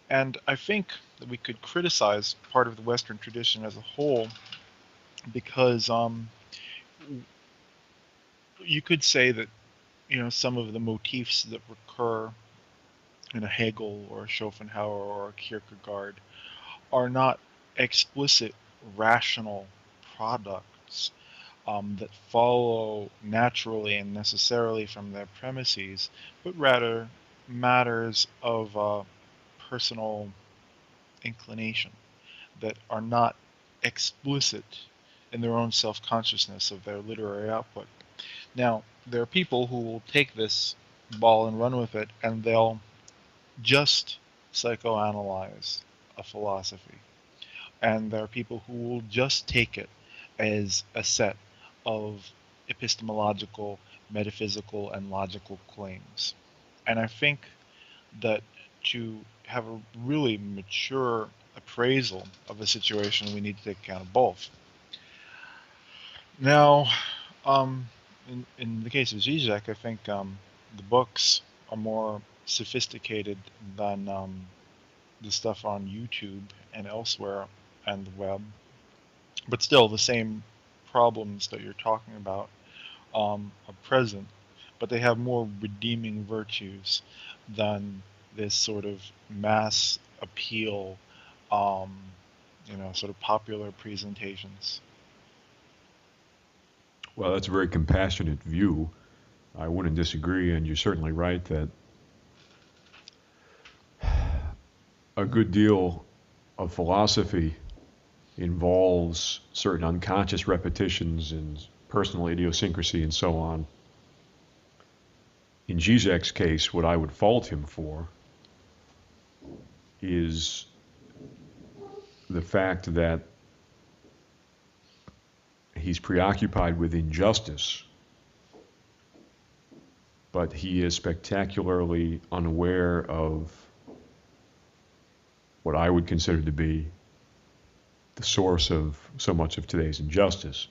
And I think that we could criticize part of the Western tradition as a whole because you could say that some of the motifs that recur in a Hegel or a Schopenhauer or a Kierkegaard are not explicit rational products that follow naturally and necessarily from their premises, but rather matters of personal inclination that are not explicit in their own self-consciousness of their literary output. Now, there are people who will take this ball and run with it, and they'll just psychoanalyze a philosophy. And there are people who will just take it as a set of epistemological, metaphysical, and logical claims. And I think that to have a really mature appraisal of a situation, we need to take account of both. Now, in the case of Zizek, I think the books are more sophisticated than the stuff on YouTube and elsewhere and the web, but still the same problems that you're talking about are present, but they have more redeeming virtues than this sort of mass appeal, sort of popular presentations. Well, that's a very compassionate view. I wouldn't disagree, and you're certainly right that a good deal of philosophy involves certain unconscious repetitions and personal idiosyncrasy and so on. In Zizek's case, what I would fault him for is the fact that he's preoccupied with injustice, but he is spectacularly unaware of what I would consider to be the source of so much of today's injustice.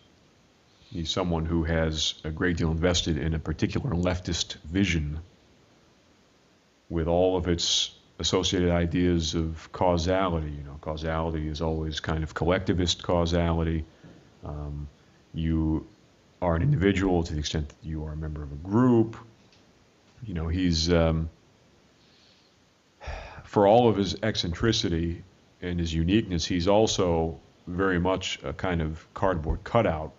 He's someone who has a great deal invested in a particular leftist vision with all of its associated ideas of causality. You know, causality is always kind of collectivist causality. You are an individual to the extent that you are a member of a group. You know, he's, for all of his eccentricity and his uniqueness, he's also very much a kind of cardboard cutout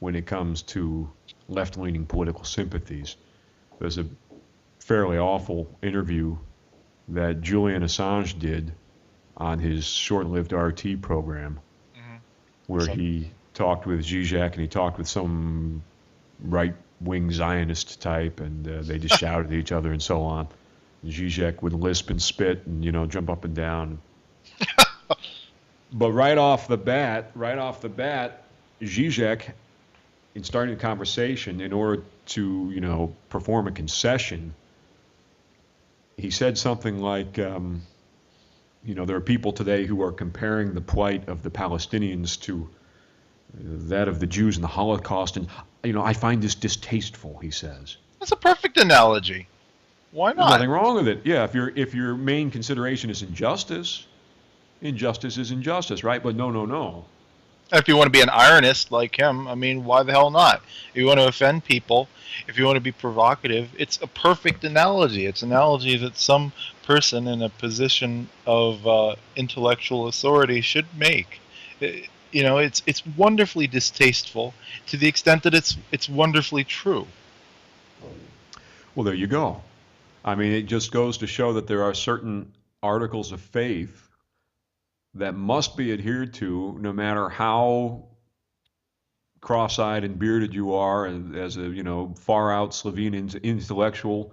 when it comes to left-leaning political sympathies. There's a fairly awful interview that Julian Assange did on his short-lived RT program, where he talked with Zizek and he talked with some right-wing Zionist type, and they just shouted at each other and so on. Zizek would lisp and spit and, you know, jump up and down. But right off the bat, Zizek, in starting the conversation, in order to, you know, perform a concession, he said something like, you know, there are people today who are comparing the plight of the Palestinians to that of the Jews in the Holocaust, and, you know, I find this distasteful, he says. That's a perfect analogy. Why not? There's nothing wrong with it. Yeah, if your main consideration is injustice, injustice is injustice, right? But no. If you want to be an ironist like him, I mean, why the hell not? If you want to offend people, if you want to be provocative, it's a perfect analogy. It's an analogy that some person in a position of intellectual authority should make. You know, it's wonderfully distasteful to the extent that it's wonderfully true. Well, there you go. I mean, it just goes to show that there are certain articles of faith that must be adhered to, no matter how cross-eyed and bearded you are, and as a, you know, far-out Slovene intellectual.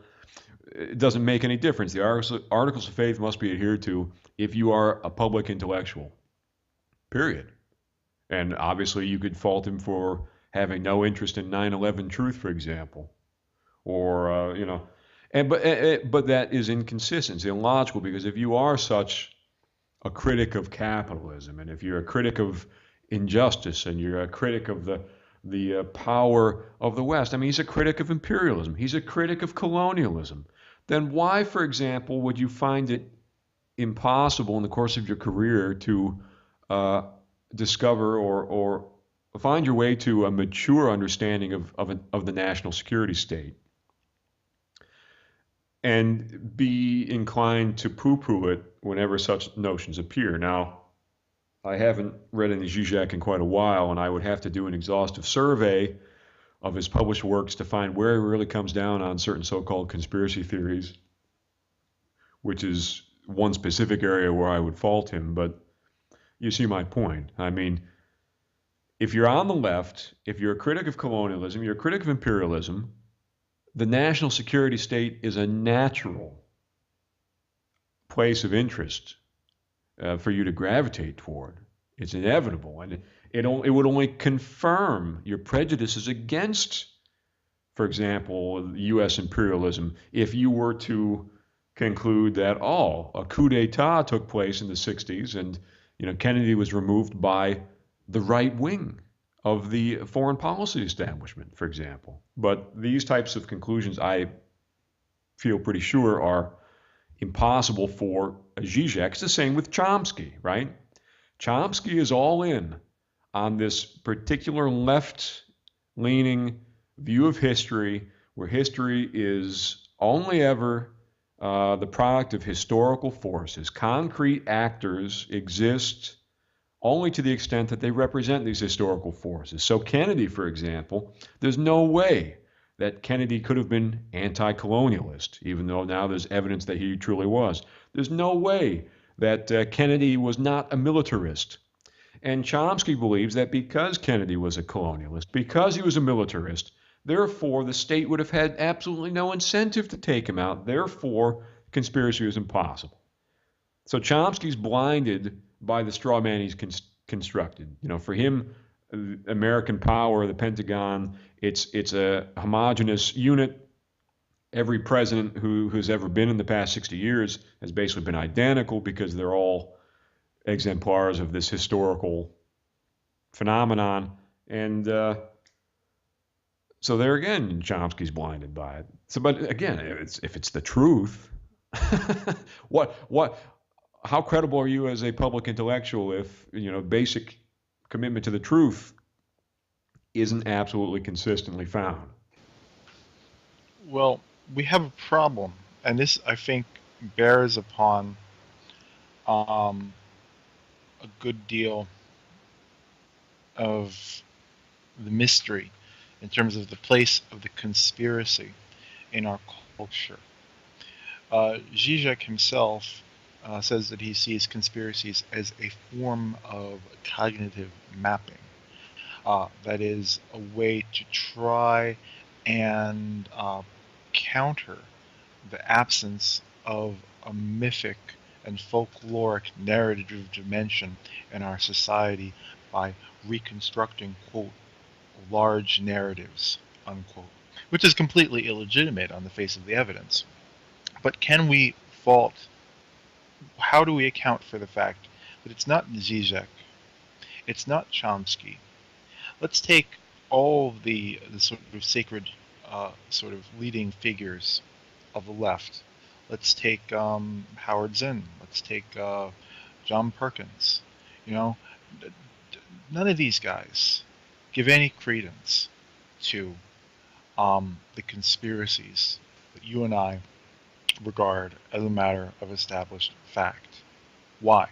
It doesn't make any difference. The articles of faith must be adhered to if you are a public intellectual. Period. And obviously, you could fault him for having no interest in 9/11 truth, for example, or you know. But that is inconsistent, it's illogical, because if you are such a critic of capitalism, and if you're a critic of injustice, and you're a critic of the power of the West, I mean, he's a critic of imperialism, he's a critic of colonialism, then why, for example, would you find it impossible in the course of your career to discover or find your way to a mature understanding of the national security state, and be inclined to poo-poo it whenever such notions appear? Now, I haven't read any Zizek in quite a while, and I would have to do an exhaustive survey of his published works to find where he really comes down on certain so-called conspiracy theories, which is one specific area where I would fault him. But you see my point. I mean, if you're on the left, if you're a critic of colonialism, you're a critic of imperialism, the national security state is a natural place of interest for you to gravitate toward. It's inevitable, and it would only confirm your prejudices against, for example, U.S. imperialism, if you were to conclude that a coup d'etat took place in the 60s, and, you know, Kennedy was removed by the right wing of the foreign policy establishment, for example. But these types of conclusions, I feel pretty sure, are impossible for Zizek. It's the same with Chomsky, right? Chomsky is all in on this particular left-leaning view of history, where history is only ever the product of historical forces. Concrete actors exist only to the extent that they represent these historical forces. So Kennedy, for example, there's no way that Kennedy could have been anti-colonialist, even though now there's evidence that he truly was. There's no way that Kennedy was not a militarist. And Chomsky believes that because Kennedy was a colonialist, because he was a militarist, therefore the state would have had absolutely no incentive to take him out. Therefore, conspiracy was impossible. So Chomsky's blinded by the straw man he's constructed. You know, for him, American power, the Pentagon, it's a homogenous unit. Every president who's ever been in the past 60 years has basically been identical because they're all exemplars of this historical phenomenon. And so there again, Chomsky's blinded by it. So, but again, if it's the truth, what, how credible are you as a public intellectual if basic commitment to the truth isn't absolutely consistently found? Well, we have a problem, and this, I think, bears upon a good deal of the mystery in terms of the place of the conspiracy in our culture. Zizek himself says that he sees conspiracies as a form of cognitive mapping. That is a way to try and counter the absence of a mythic and folkloric narrative dimension in our society by reconstructing, quote, large narratives, unquote, which is completely illegitimate on the face of the evidence. But can we fault, how do we account for the fact that it's not Zizek, it's not Chomsky? Let's take all of the sort of sacred sort of leading figures of the left. Let's take Howard Zinn. Let's take John Perkins. None of these guys give any credence to the conspiracies that you and I regard as a matter of established fact. Why?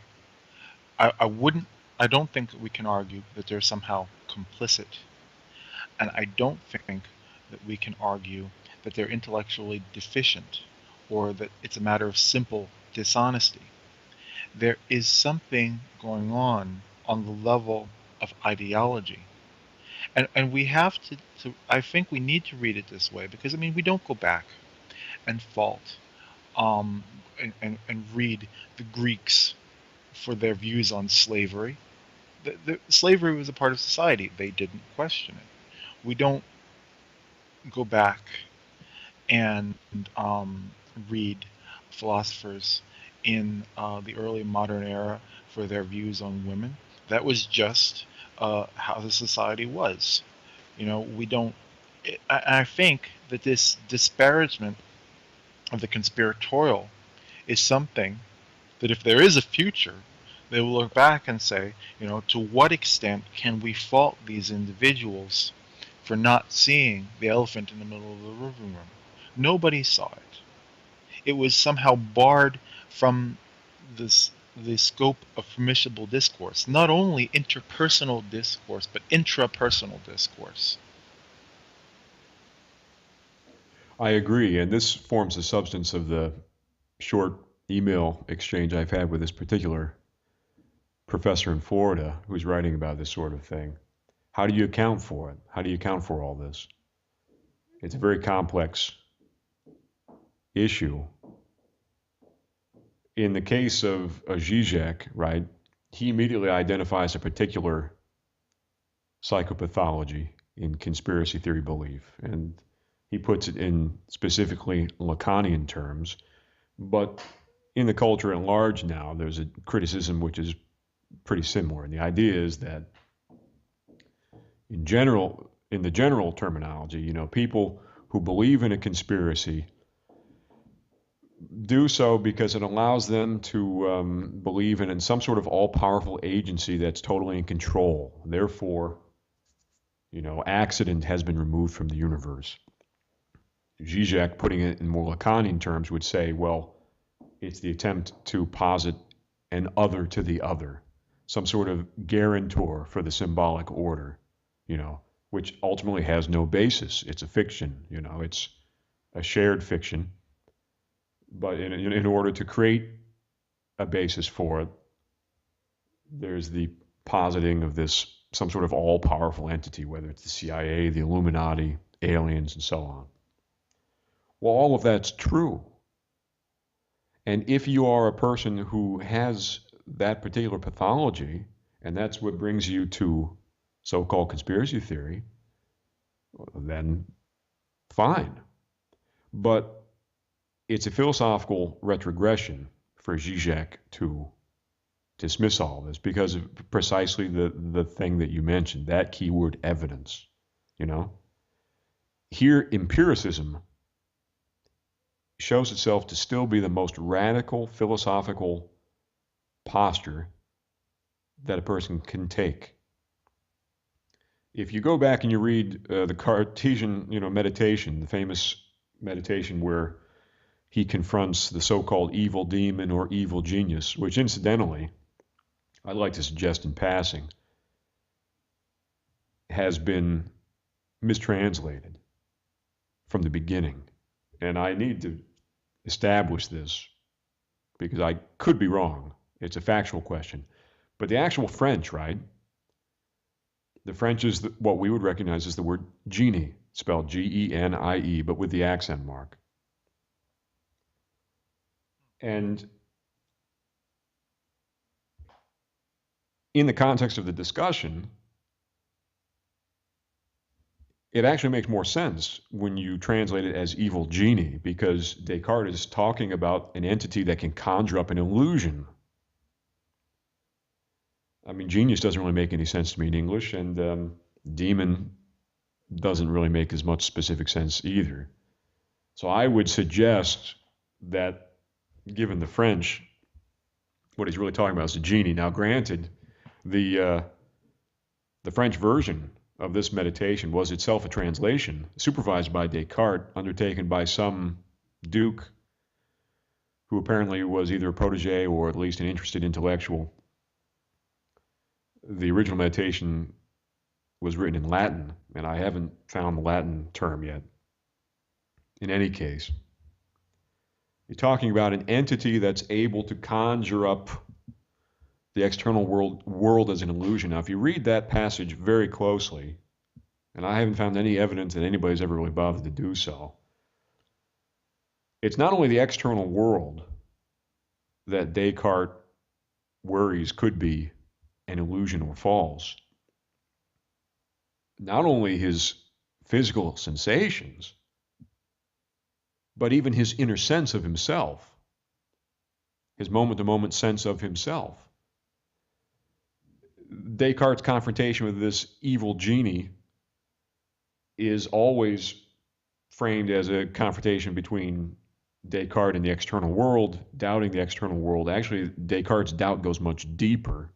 I don't think that we can argue that they're somehow complicit, and I don't think that we can argue that they're intellectually deficient or that it's a matter of simple dishonesty. There is something going on the level of ideology. And we have to I think we need to read it this way because, I mean, we don't go back and fault and read the Greeks for their views on slavery. Slavery was a part of society. They didn't question it. We don't go back and read philosophers in the early modern era for their views on women. That was just how the society was. We don't. I think that this disparagement of the conspiratorial is something that, if there is a future, they will look back and say, to what extent can we fault these individuals for not seeing the elephant in the middle of the living room? Nobody saw it. It was somehow barred from the scope of permissible discourse, not only interpersonal discourse, but intrapersonal discourse. I agree, and this forms the substance of the short email exchange I've had with this particular professor in Florida who's writing about this sort of thing. How do you account for it? How do you account for all this? It's a very complex issue. In the case of Zizek, right, he immediately identifies a particular psychopathology in conspiracy theory belief, and he puts it in specifically Lacanian terms. But in the culture at large now, there's a criticism which is pretty similar. And the idea is that in the general terminology, people who believe in a conspiracy do so because it allows them to believe in some sort of all-powerful agency that's totally in control. Therefore, accident has been removed from the universe. Zizek, putting it in more Lacanian terms, would say, well, it's the attempt to posit an other to the other, some sort of guarantor for the symbolic order, which ultimately has no basis. It's a fiction, it's a shared fiction. But in order to create a basis for it, there's the positing of this, some sort of all-powerful entity, whether it's the CIA, the Illuminati, aliens, and so on. Well, all of that's true. And if you are a person who has that particular pathology, and that's what brings you to so-called conspiracy theory, then fine. But it's a philosophical retrogression for Zizek to dismiss all this because of precisely the thing that you mentioned, that keyword evidence. Here, empiricism shows itself to still be the most radical philosophical posture that a person can take. If you go back and you read the Cartesian, meditation, the famous meditation where he confronts the so-called evil demon or evil genius, which incidentally, I'd like to suggest in passing, has been mistranslated from the beginning. And I need to establish this because I could be wrong. It's a factual question. But the actual French, right? The French is what we would recognize as the word genie, spelled G-E-N-I-E, but with the accent mark. And in the context of the discussion, it actually makes more sense when you translate it as evil genie, because Descartes is talking about an entity that can conjure up an illusion. I mean, genius doesn't really make any sense to me in English, and demon doesn't really make as much specific sense either. So I would suggest that, given the French, what he's really talking about is a genie. Now, granted, the French version of this meditation was itself a translation supervised by Descartes, undertaken by some duke who apparently was either a protege or at least an interested intellectual. The original meditation was written in Latin, and I haven't found the Latin term yet. In any case, you're talking about an entity that's able to conjure up the external world as an illusion. Now, if you read that passage very closely, and I haven't found any evidence that anybody's ever really bothered to do so, it's not only the external world that Descartes worries could be an illusion or false. Not only his physical sensations, but even his inner sense of himself, his moment-to-moment sense of himself. Descartes' confrontation with this evil genie is always framed as a confrontation between Descartes and the external world, doubting the external world. Actually, Descartes' doubt goes much deeper,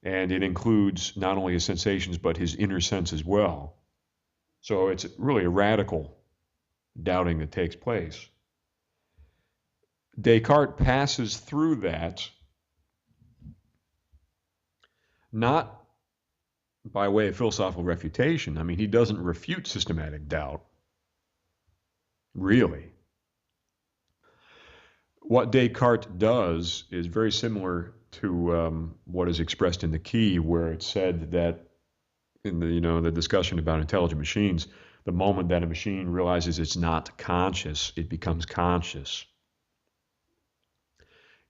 and it includes not only his sensations, but his inner sense as well. So it's really a radical doubting that takes place. Descartes passes through that not by way of philosophical refutation. I mean, he doesn't refute systematic doubt, really. What Descartes does is very similar to what is expressed in the Key, where it's said that in the discussion about intelligent machines, the moment that a machine realizes it's not conscious, it becomes conscious.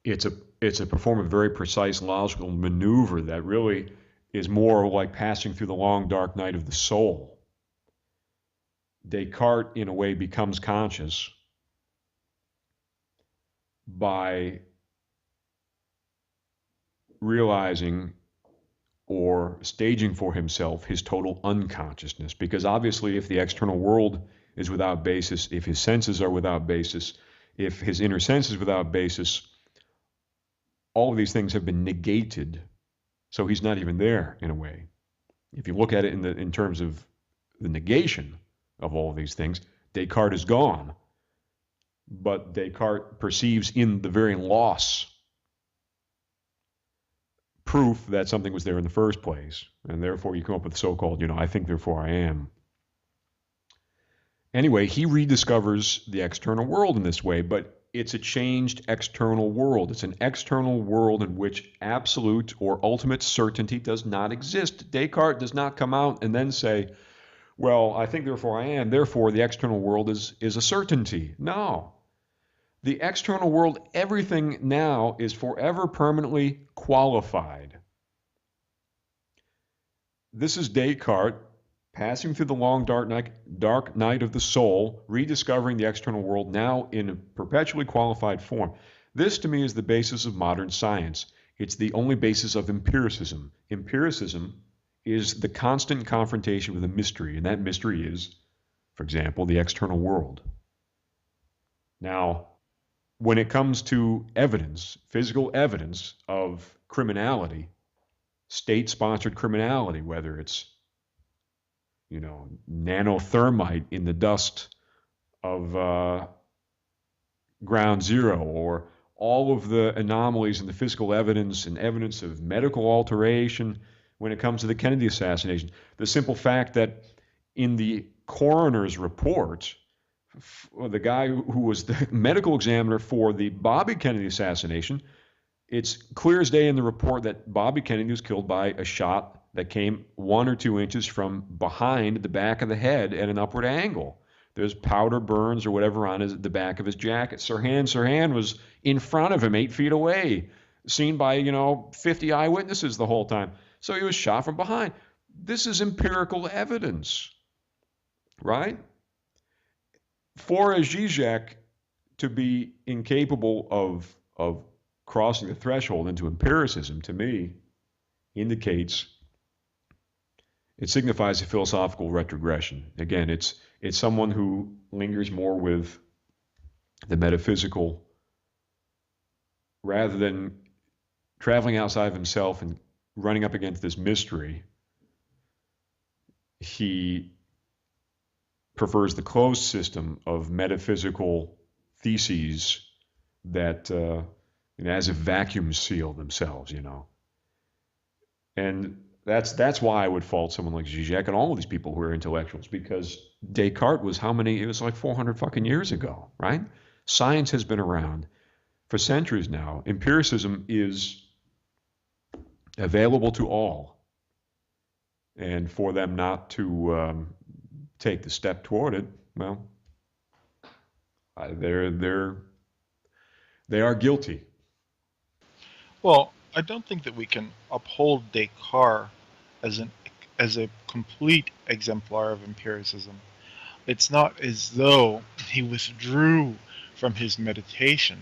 It's a perform a very precise logical maneuver that really is more like passing through the long dark night of the soul. Descartes, in a way, becomes conscious by realizing or staging for himself his total unconsciousness. Because obviously, if the external world is without basis, if his senses are without basis, if his inner sense is without basis, all of these things have been negated. So he's not even there, in a way. If you look at it in terms of the negation of all of these things, Descartes is gone. But Descartes perceives in the very loss proof that something was there in the first place. And therefore you come up with the so-called, I think, therefore I am. Anyway, he rediscovers the external world in this way, but it's a changed external world. It's an external world in which absolute or ultimate certainty does not exist. Descartes does not come out and then say, well, I think, therefore I am, therefore the external world is a certainty. No. The external world, everything now is forever permanently qualified. This is Descartes passing through the long dark night of the soul, rediscovering the external world now in a perpetually qualified form. This, to me, is the basis of modern science. It's the only basis of empiricism. Empiricism is the constant confrontation with a mystery, and that mystery is, for example, the external world. Now, when it comes to evidence, physical evidence of criminality, state-sponsored criminality, whether it's nanothermite in the dust of ground zero, or all of the anomalies in the physical evidence and evidence of medical alteration when it comes to the Kennedy assassination. The simple fact that in the coroner's report, the guy who was the medical examiner for the Bobby Kennedy assassination, it's clear as day in the report that Bobby Kennedy was killed by a shot that came 1 or 2 inches from behind the back of the head at an upward angle. There's powder burns or whatever on the back of his jacket. Sirhan was in front of him 8 feet away, seen by, 50 eyewitnesses the whole time. So he was shot from behind. This is empirical evidence, right? For a Zizek to be incapable of crossing the threshold into empiricism, to me, indicates, it signifies a philosophical retrogression. Again, it's someone who lingers more with the metaphysical rather than traveling outside of himself and running up against this mystery. He prefers the closed system of metaphysical theses that as if vacuums seal themselves, And that's why I would fault someone like Zizek and all of these people who are intellectuals, because Descartes was how many? It was like 400 fucking years ago, right? Science has been around for centuries now. Empiricism is available to all. And for them not to take the step toward it, well, they are guilty. Well, I don't think that we can uphold Descartes as a complete exemplar of empiricism. It's not as though he withdrew from his meditation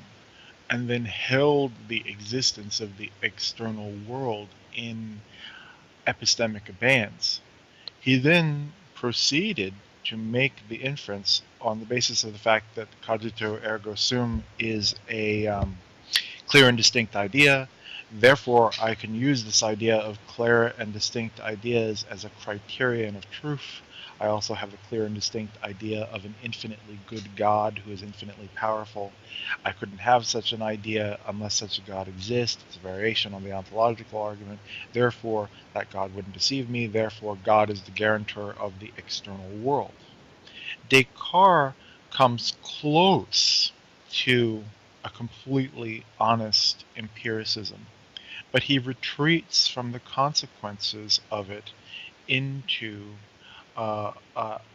and then held the existence of the external world in epistemic abeyance. He then proceeded to make the inference on the basis of the fact that cogito ergo sum is a clear and distinct idea. Therefore, I can use this idea of clear and distinct ideas as a criterion of truth. I also have a clear and distinct idea of an infinitely good God who is infinitely powerful. I couldn't have such an idea unless such a God exists. It's a variation on the ontological argument. Therefore, that God wouldn't deceive me. Therefore, God is the guarantor of the external world. Descartes comes close to a completely honest empiricism, but he retreats from the consequences of it into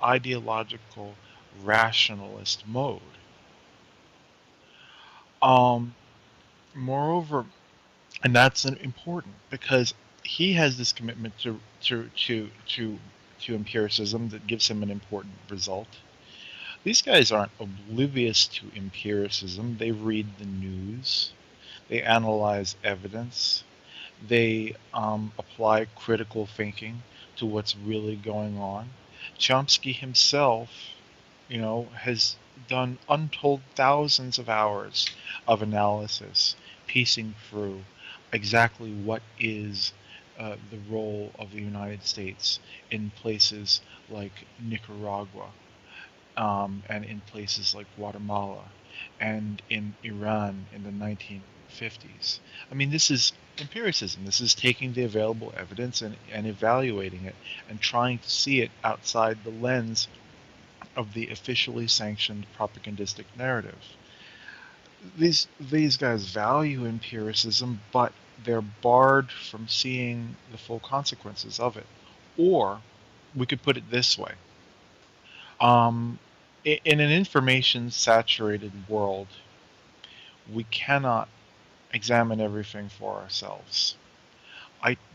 ideological rationalist mode. Moreover, and that's important because he has this commitment to empiricism that gives him an important result. These guys aren't oblivious to empiricism. They read the news. They analyze evidence. They apply critical thinking to what's really going on. Chomsky himself, has done untold thousands of hours of analysis, piecing through exactly what is the role of the United States in places like Nicaragua, and in places like Guatemala, and in Iran in the 1950s. I mean, this is empiricism. This is taking the available evidence and evaluating it and trying to see it outside the lens of the officially sanctioned propagandistic narrative. These guys value empiricism, but they're barred from seeing the full consequences of it. Or we could put it this way. In an information-saturated world, we cannot examine everything for ourselves.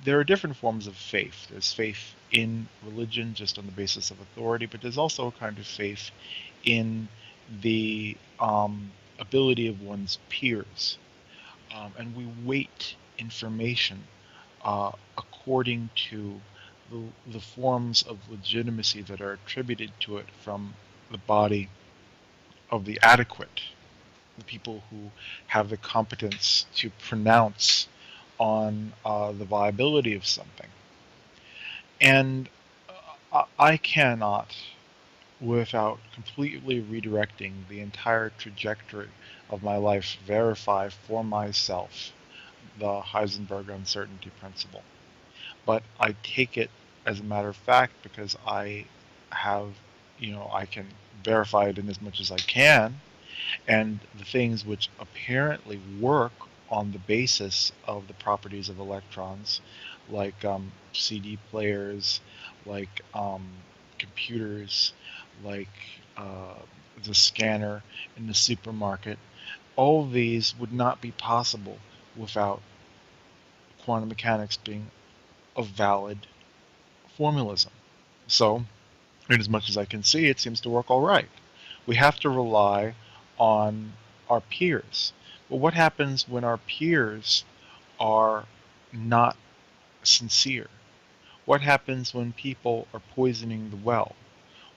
there are different forms of faith. There's faith in religion just on the basis of authority, but there's also a kind of faith in the ability of one's peers. And we weight information according to the forms of legitimacy that are attributed to it from the body of the adequate, the people who have the competence to pronounce on the viability of something. And I cannot, without completely redirecting the entire trajectory of my life, verify for myself the Heisenberg uncertainty principle. But I take it as a matter of fact because I have, I can verify it in as much as I can, and the things which apparently work on the basis of the properties of electrons, like CD players, like computers, like the scanner in the supermarket, all of these would not be possible without quantum mechanics being a valid formalism. So, in as much as I can see, it seems to work all right. We have to rely on our peers. But what happens when our peers are not sincere? What happens when people are poisoning the well?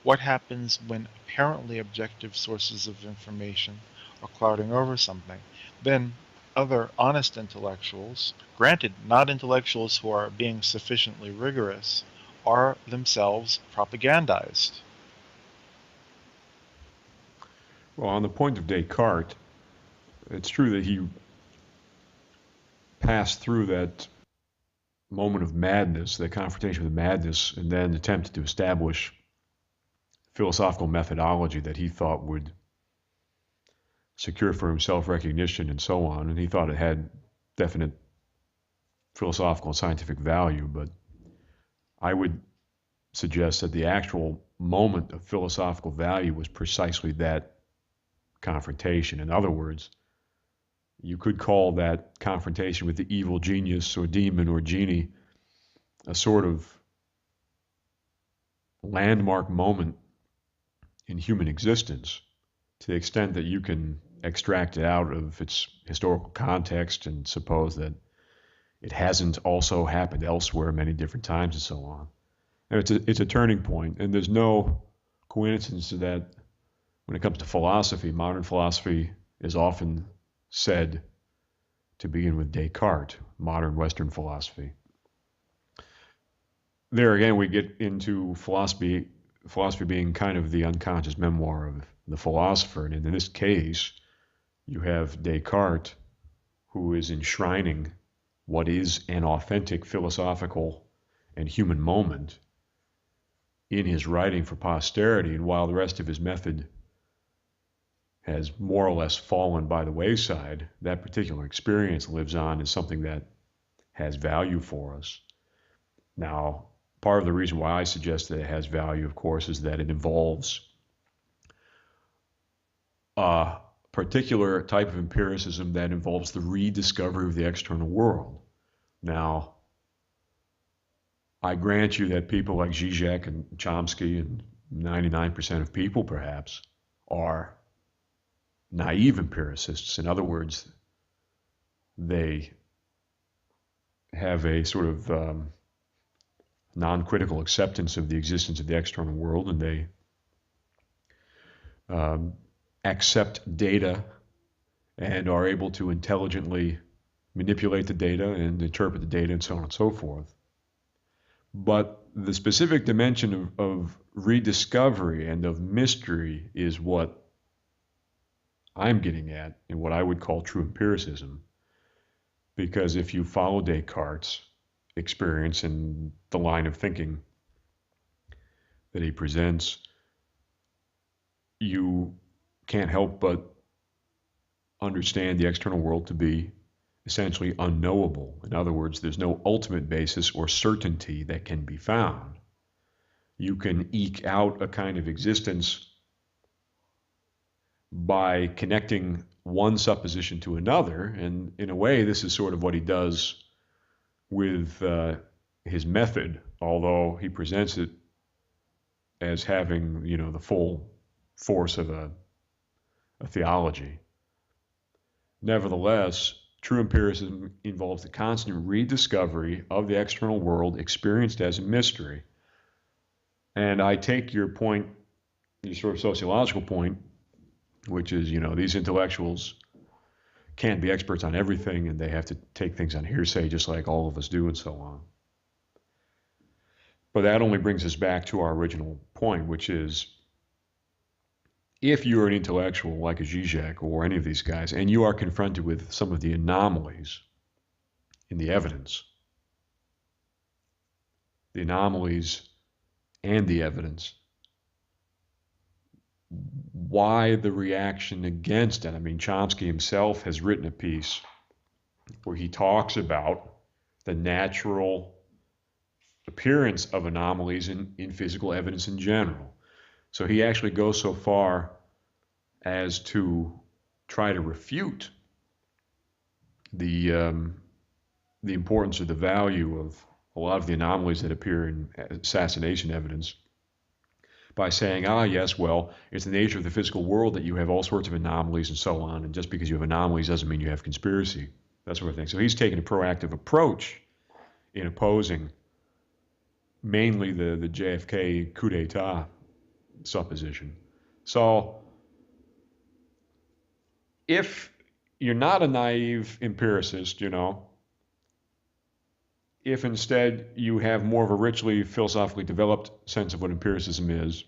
What happens when apparently objective sources of information are clouding over something? Then other honest intellectuals, granted not intellectuals who are being sufficiently rigorous, are themselves propagandized. Well, on the point of Descartes, it's true that he passed through that moment of madness, that confrontation with madness, and then attempted to establish philosophical methodology that he thought would secure for himself recognition and so on. And he thought it had definite philosophical and scientific value, but I would suggest that the actual moment of philosophical value was precisely that confrontation. In other words, you could call that confrontation with the evil genius or demon or genie a sort of landmark moment in human existence, to the extent that you can extract it out of its historical context and suppose that it hasn't also happened elsewhere many different times and so on. And it's a turning point, and there's no coincidence that when it comes to philosophy, modern philosophy is often said to begin with Descartes, modern Western philosophy. There again, we get into philosophy being kind of the unconscious memoir of the philosopher. And in this case, you have Descartes, who is enshrining what is an authentic philosophical and human moment in his writing for posterity. And while the rest of his method has more or less fallen by the wayside, that particular experience lives on as something that has value for us. Now, part of the reason why I suggest that it has value, of course, is that it involves a particular type of empiricism that involves the rediscovery of the external world. Now, I grant you that people like Zizek and Chomsky and 99% of people, perhaps, are naive empiricists. In other words, they have a sort of non-critical acceptance of the existence of the external world, and they accept data and are able to intelligently manipulate the data and interpret the data and so on and so forth. But the specific dimension of rediscovery and of mystery is what I'm getting at in what I would call true empiricism. Because if you follow Descartes' experience and the line of thinking that he presents, you can't help but understand the external world to be essentially unknowable. In other words, there's no ultimate basis or certainty that can be found. You can eke out a kind of existence by connecting one supposition to another, and in a way, this is sort of what he does with his method, although he presents it as having, the full force of a theology. Nevertheless, true empiricism involves the constant rediscovery of the external world experienced as a mystery. And I take your point, your sort of sociological point, which is, these intellectuals can't be experts on everything and they have to take things on hearsay just like all of us do and so on. But that only brings us back to our original point, which is if you're an intellectual like a Zizek or any of these guys and you are confronted with some of the anomalies in the evidence, the anomalies and the evidence, why the reaction against it? I mean, Chomsky himself has written a piece where he talks about the natural appearance of anomalies in physical evidence in general. So he actually goes so far as to try to refute the importance or the value of a lot of the anomalies that appear in assassination evidence by saying, yes, well, it's the nature of the physical world that you have all sorts of anomalies and so on, and just because you have anomalies doesn't mean you have conspiracy, that sort of thing. So he's taken a proactive approach in opposing mainly the JFK coup d'etat supposition. So if you're not a naive empiricist, if instead you have more of a richly philosophically developed sense of what empiricism is,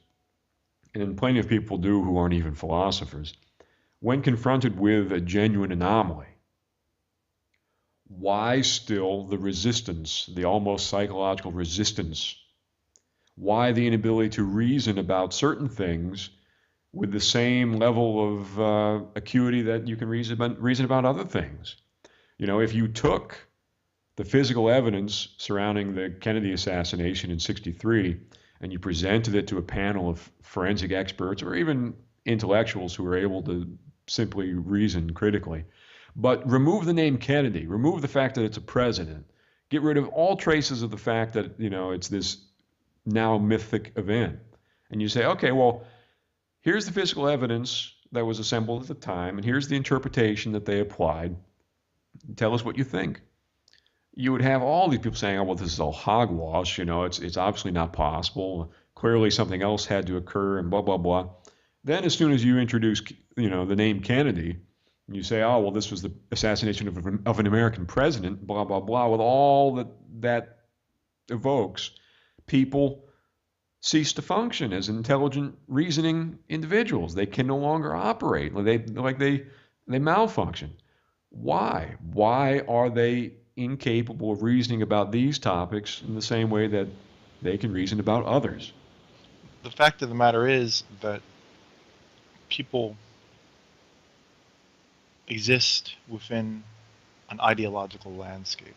and plenty of people do who aren't even philosophers, when confronted with a genuine anomaly, why still the resistance, the almost psychological resistance? Why the inability to reason about certain things with the same level of acuity that you can reason about other things? If you took the physical evidence surrounding the Kennedy assassination in '63 and you presented it to a panel of forensic experts or even intellectuals who were able to simply reason critically, but remove the name Kennedy, remove the fact that it's a president, get rid of all traces of the fact that, it's this now mythic event. And you say, okay, well, here's the physical evidence that was assembled at the time, and here's the interpretation that they applied. Tell us what you think. You would have all these people saying, oh, well, this is all hogwash, it's obviously not possible. Clearly something else had to occur and blah, blah, blah. Then as soon as you introduce, the name Kennedy, you say, oh, well, this was the assassination of an American president, blah, blah, blah, with all that evokes, people cease to function as intelligent, reasoning individuals. They can no longer operate. They malfunction. Why? Why are they incapable of reasoning about these topics in the same way that they can reason about others? The fact of the matter is that people exist within an ideological landscape.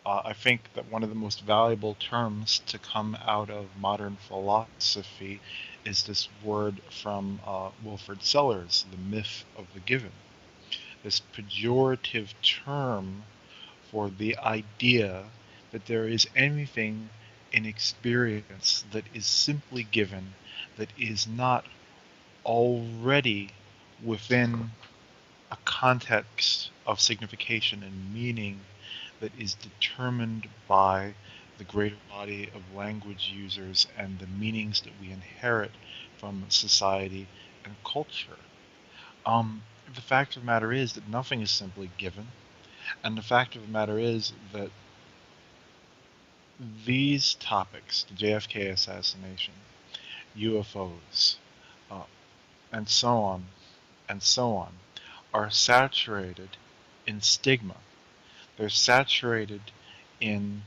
I think that one of the most valuable terms to come out of modern philosophy is this word from Wilfrid Sellars, the myth of the given. This pejorative term for the idea that there is anything in experience that is simply given, that is not already within a context of signification and meaning that is determined by the greater body of language users and the meanings that we inherit from society and culture. The fact of the matter is that nothing is simply given, and the fact of the matter is that these topics, the JFK assassination, UFOs, and so on, are saturated in stigma. They're saturated in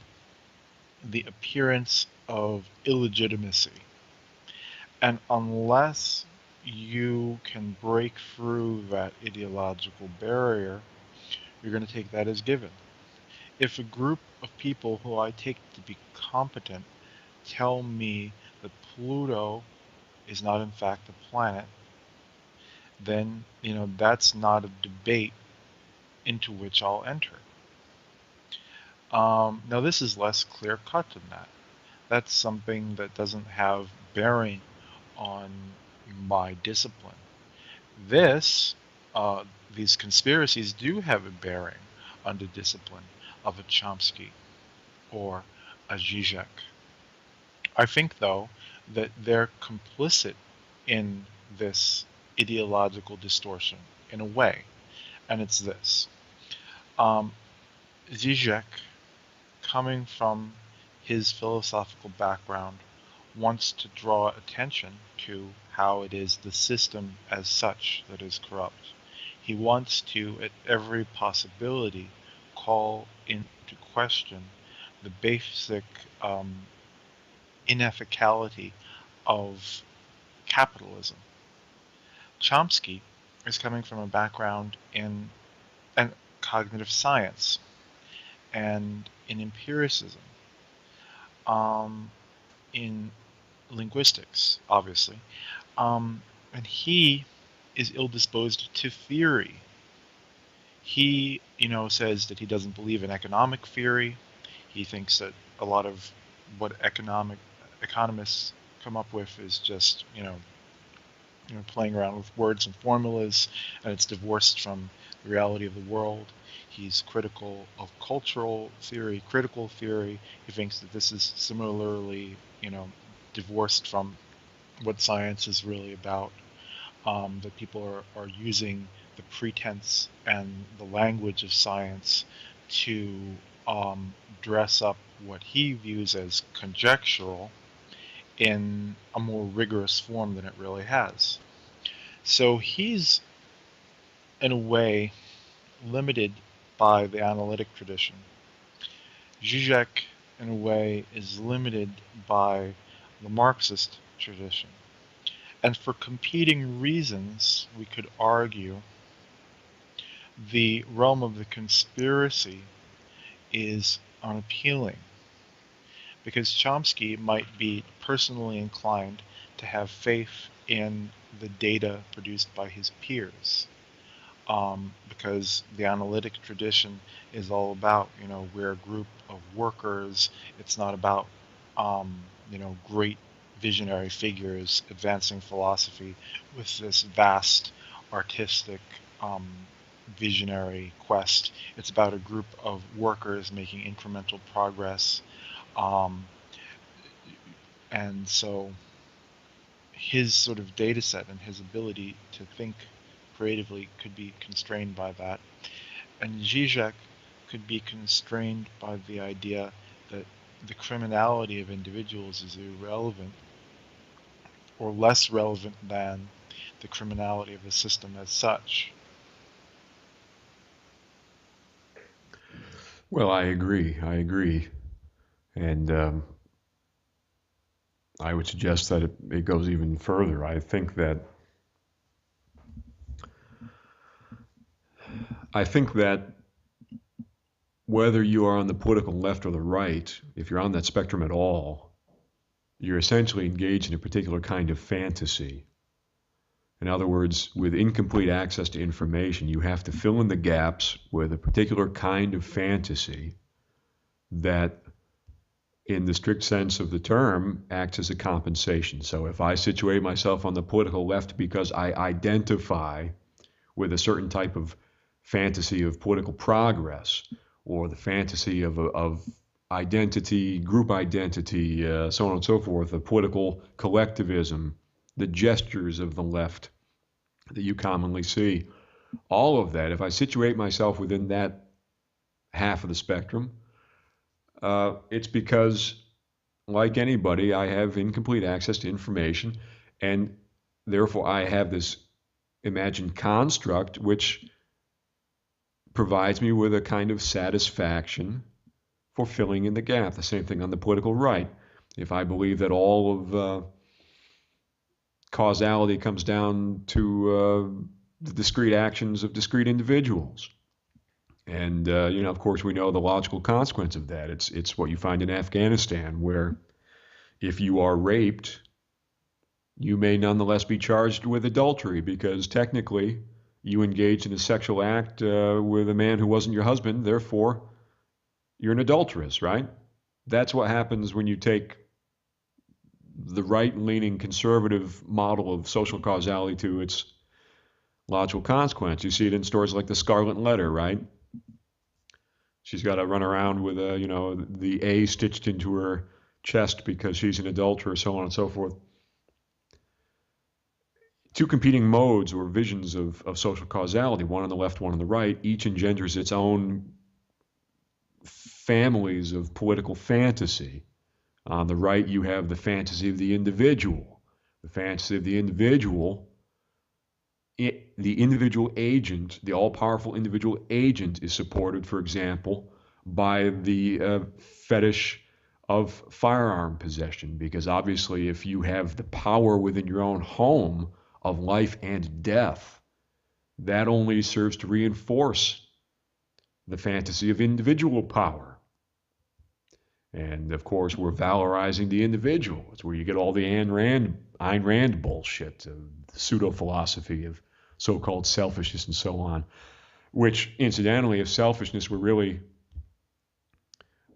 the appearance of illegitimacy. And unless you can break through that ideological barrier, you're going to take that as given. If a group of people who I take to be competent tell me that Pluto is not in fact a planet, then that's not a debate into which I'll enter. Now, this is less clear-cut than that. That's something that doesn't have bearing on my discipline. This, these conspiracies do have a bearing on the discipline of a Chomsky or a Zizek. I think, though, that they're complicit in this ideological distortion in a way, and it's this. Zizek, coming from his philosophical background, wants to draw attention to how it is the system as such that is corrupt. He wants to, at every possibility, call into question the basic ineffectuality of capitalism. Chomsky is coming from a background in cognitive science and in empiricism, in linguistics, obviously, and he is ill-disposed to theory. He, says that he doesn't believe in economic theory. He thinks that a lot of what economists come up with is just, playing around with words and formulas, and it's divorced from the reality of the world. He's critical of cultural theory, critical theory. He thinks that this is similarly, divorced from what science is really about. That people are using the pretense and the language of science to dress up what he views as conjectural in a more rigorous form than it really has. So he's, in a way, limited by the analytic tradition. Zizek, in a way, is limited by the Marxist tradition. And for competing reasons, we could argue the realm of the conspiracy is unappealing, because Chomsky might be personally inclined to have faith in the data produced by his peers, because the analytic tradition is all about, we're a group of workers. It's not about, great visionary figures advancing philosophy with this vast artistic visionary quest. It's about a group of workers making incremental progress. And so his sort of data set and his ability to think creatively could be constrained by that. And Zizek could be constrained by the idea that the criminality of individuals is irrelevant, or less relevant than the criminality of the system as such. Well, I agree. And I would suggest that it goes even further. I think that whether you are on the political left or the right, if you're on that spectrum at all, you're essentially engaged in a particular kind of fantasy. In other words, with incomplete access to information, you have to fill in the gaps with a particular kind of fantasy that, in the strict sense of the term, acts as a compensation. So if I situate myself on the political left because I identify with a certain type of fantasy of political progress, or the fantasy of identity, group identity, so on and so forth, the political collectivism, the gestures of the left that you commonly see, all of that, if I situate myself within that half of the spectrum, it's because, like anybody, I have incomplete access to information, and therefore I have this imagined construct which provides me with a kind of satisfaction for filling in the gap. The same thing on the political right. If I believe that all of causality comes down to the discrete actions of discrete individuals, and of course, we know the logical consequence of that. It's what you find in Afghanistan, where if you are raped, you may nonetheless be charged with adultery because technically you engaged in a sexual act with a man who wasn't your husband. Therefore, you're an adulteress, right? That's what happens when you take the right-leaning conservative model of social causality to its logical consequence. You see it in stories like The Scarlet Letter, right? She's got to run around with the A stitched into her chest because she's an adulteress, so on and so forth. Two competing modes or visions of social causality, one on the left, one on the right, each engenders its own families of political fantasy. On the right, you have the fantasy of the individual. The fantasy of the individual, the individual agent, the all-powerful individual agent is supported, for example, by the fetish of firearm possession, because obviously if you have the power within your own home of life and death, that only serves to reinforce the fantasy of individual power. And of course, we're valorizing the individual. It's where you get all the Ayn Rand bullshit, the pseudo-philosophy of so-called selfishness and so on, which incidentally, if selfishness were really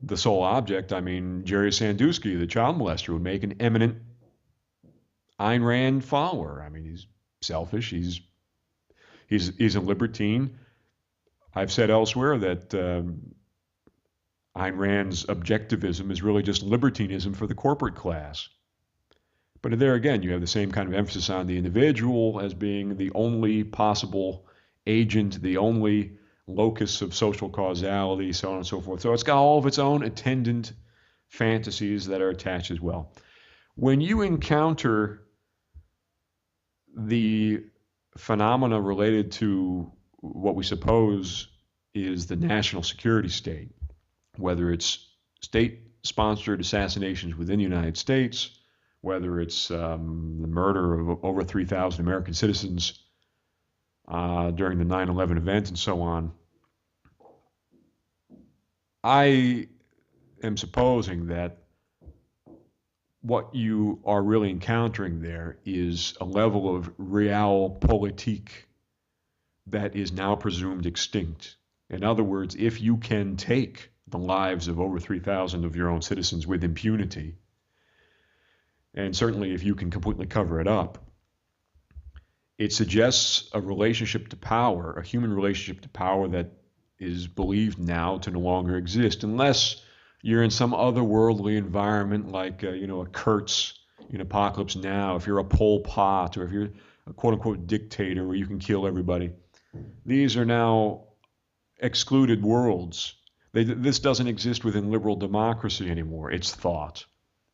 the sole object, I mean, Jerry Sandusky, the child molester, would make an eminent Ayn Rand follower. I mean, he's selfish. He's a libertine. I've said elsewhere that Ayn Rand's objectivism is really just libertinism for the corporate class. But there again, you have the same kind of emphasis on the individual as being the only possible agent, the only locus of social causality, so on and so forth. So it's got all of its own attendant fantasies that are attached as well. When you encounter the phenomena related to what we suppose is the national security state, whether it's state-sponsored assassinations within the United States, whether it's the murder of over 3,000 American citizens during the 9/11 event and so on, I am supposing that what you are really encountering there is a level of realpolitik that is now presumed extinct. In other words, if you can take the lives of over 3,000 of your own citizens with impunity, and certainly if you can completely cover it up, it suggests a relationship to power, a human relationship to power that is believed now to no longer exist, unless you're in some otherworldly environment like a Kurtz in Apocalypse Now, if you're a Pol Pot, or if you're a quote-unquote dictator where you can kill everybody. These are now excluded worlds. This doesn't exist within liberal democracy anymore. It's thought.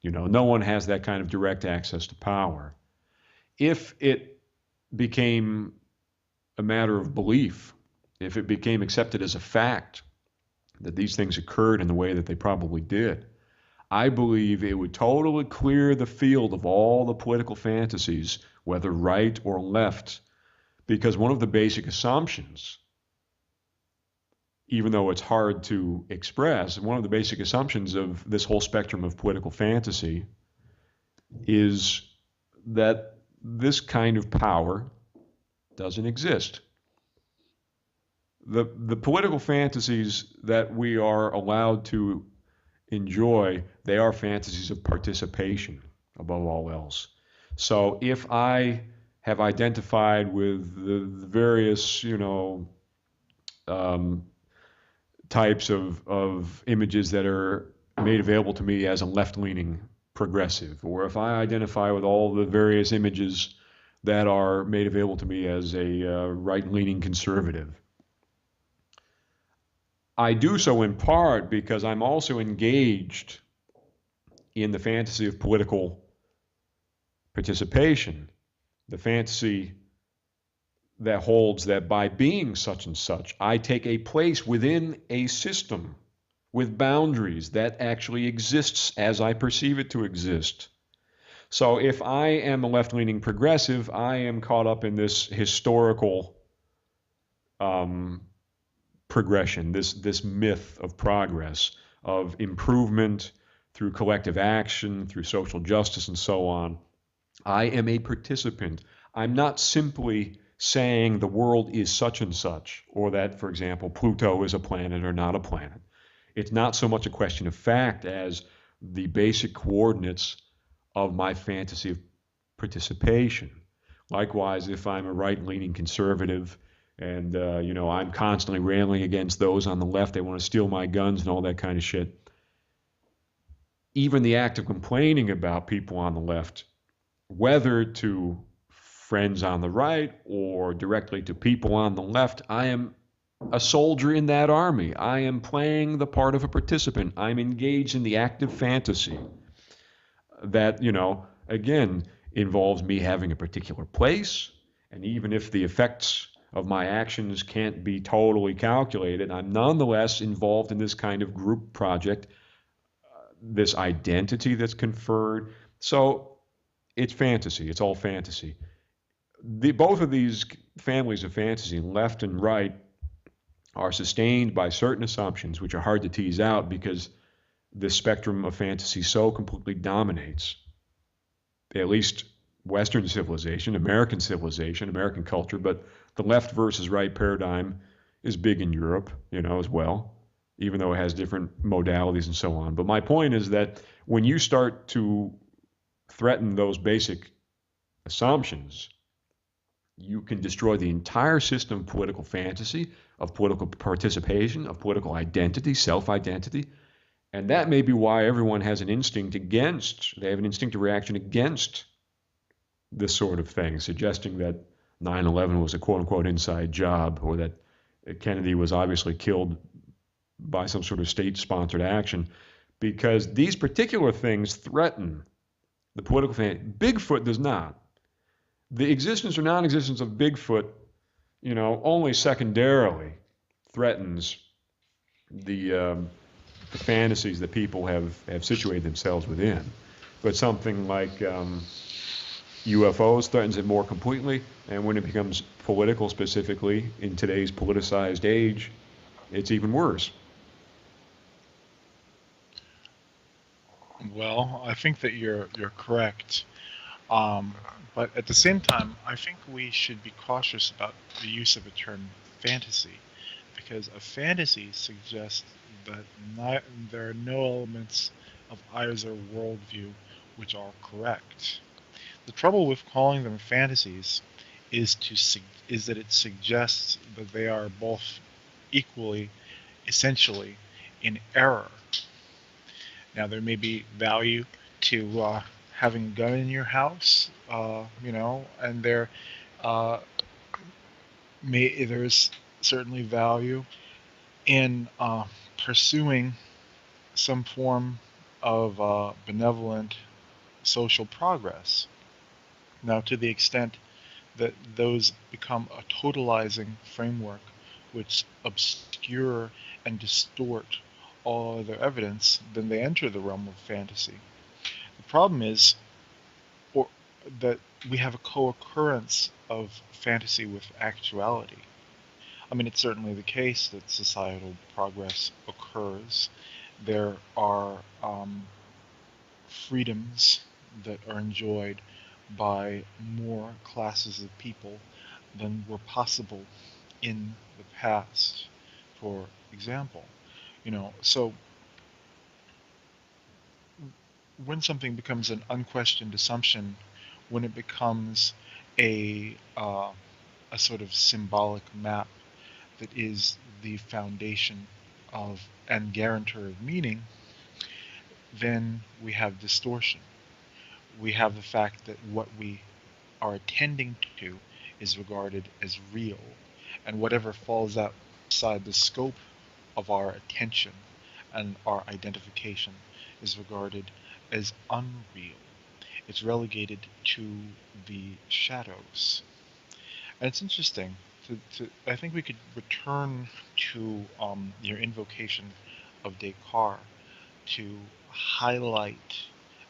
No one has that kind of direct access to power. If it became a matter of belief, if it became accepted as a fact that these things occurred in the way that they probably did, I believe it would totally clear the field of all the political fantasies, whether right or left, because one of the basic assumptions, even though it's hard to express, one of the basic assumptions of this whole spectrum of political fantasy is that this kind of power doesn't exist. The political fantasies that we are allowed to enjoy, they are fantasies of participation above all else. So if I have identified with the various, types of images that are made available to me as a left-leaning progressive, or if I identify with all the various images that are made available to me as a right-leaning conservative, I do so in part because I'm also engaged in the fantasy of political participation, the fantasy that holds that by being such and such, I take a place within a system with boundaries that actually exists as I perceive it to exist. So if I am a left-leaning progressive, I am caught up in this historical progression, this myth of progress, of improvement through collective action, through social justice, and so on. I am a participant. I'm not simply saying the world is such and such, or that, for example, Pluto is a planet or not a planet. It's not so much a question of fact as the basic coordinates of my fantasy of participation. Likewise, if I'm a right-leaning conservative and I'm constantly railing against those on the left, they want to steal my guns and all that kind of shit. Even the act of complaining about people on the left, whether to friends on the right or directly to people on the left, I am a soldier in that army. I am playing the part of a participant. I'm engaged in the active fantasy that, again, involves me having a particular place. And even if the effects of my actions can't be totally calculated, I'm nonetheless involved in this kind of group project, this identity that's conferred. So it's fantasy. It's all fantasy. Both of these families of fantasy, left and right, are sustained by certain assumptions which are hard to tease out because the spectrum of fantasy so completely dominates at least Western civilization, American culture, but the left versus right paradigm is big in Europe, as well, even though it has different modalities and so on. But my point is that when you start to threaten those basic assumptions, you can destroy the entire system of political fantasy, of political participation, of political identity, self-identity. And that may be why everyone has an instinct they have an instinctive reaction against this sort of thing, suggesting that 9/11 was a quote unquote inside job, or that Kennedy was obviously killed by some sort of state sponsored action, because these particular things threaten the political fantasy. Bigfoot does not. The existence or non existence of Bigfoot, only secondarily threatens the fantasies that people have situated themselves within. But something like UFOs threatens it more completely, and when it becomes political, specifically in today's politicized age, it's even worse. Well, I think that you're correct. Um, but at the same time, I think we should be cautious about the use of the term fantasy, because a fantasy suggests that there are no elements of either worldview which are correct. The trouble with calling them fantasies is that it suggests that they are both equally, essentially, in error. Now, there may be value to having a gun in your house, and uh, there's certainly value in pursuing some form of benevolent social progress. Now, to the extent that those become a totalizing framework which obscure and distort all other evidence, then they enter the realm of fantasy. The problem is that we have a co-occurrence of fantasy with actuality. I mean, it's certainly the case that societal progress occurs. There are freedoms that are enjoyed by more classes of people than were possible in the past, for example. So when something becomes an unquestioned assumption, when it becomes a sort of symbolic map that is the foundation of and guarantor of meaning, then we have distortion. We have the fact that what we are attending to is regarded as real, and whatever falls outside the scope of our attention and our identification is regarded as unreal. It's relegated to the shadows. And it's interesting. I think we could return to your invocation of Descartes to highlight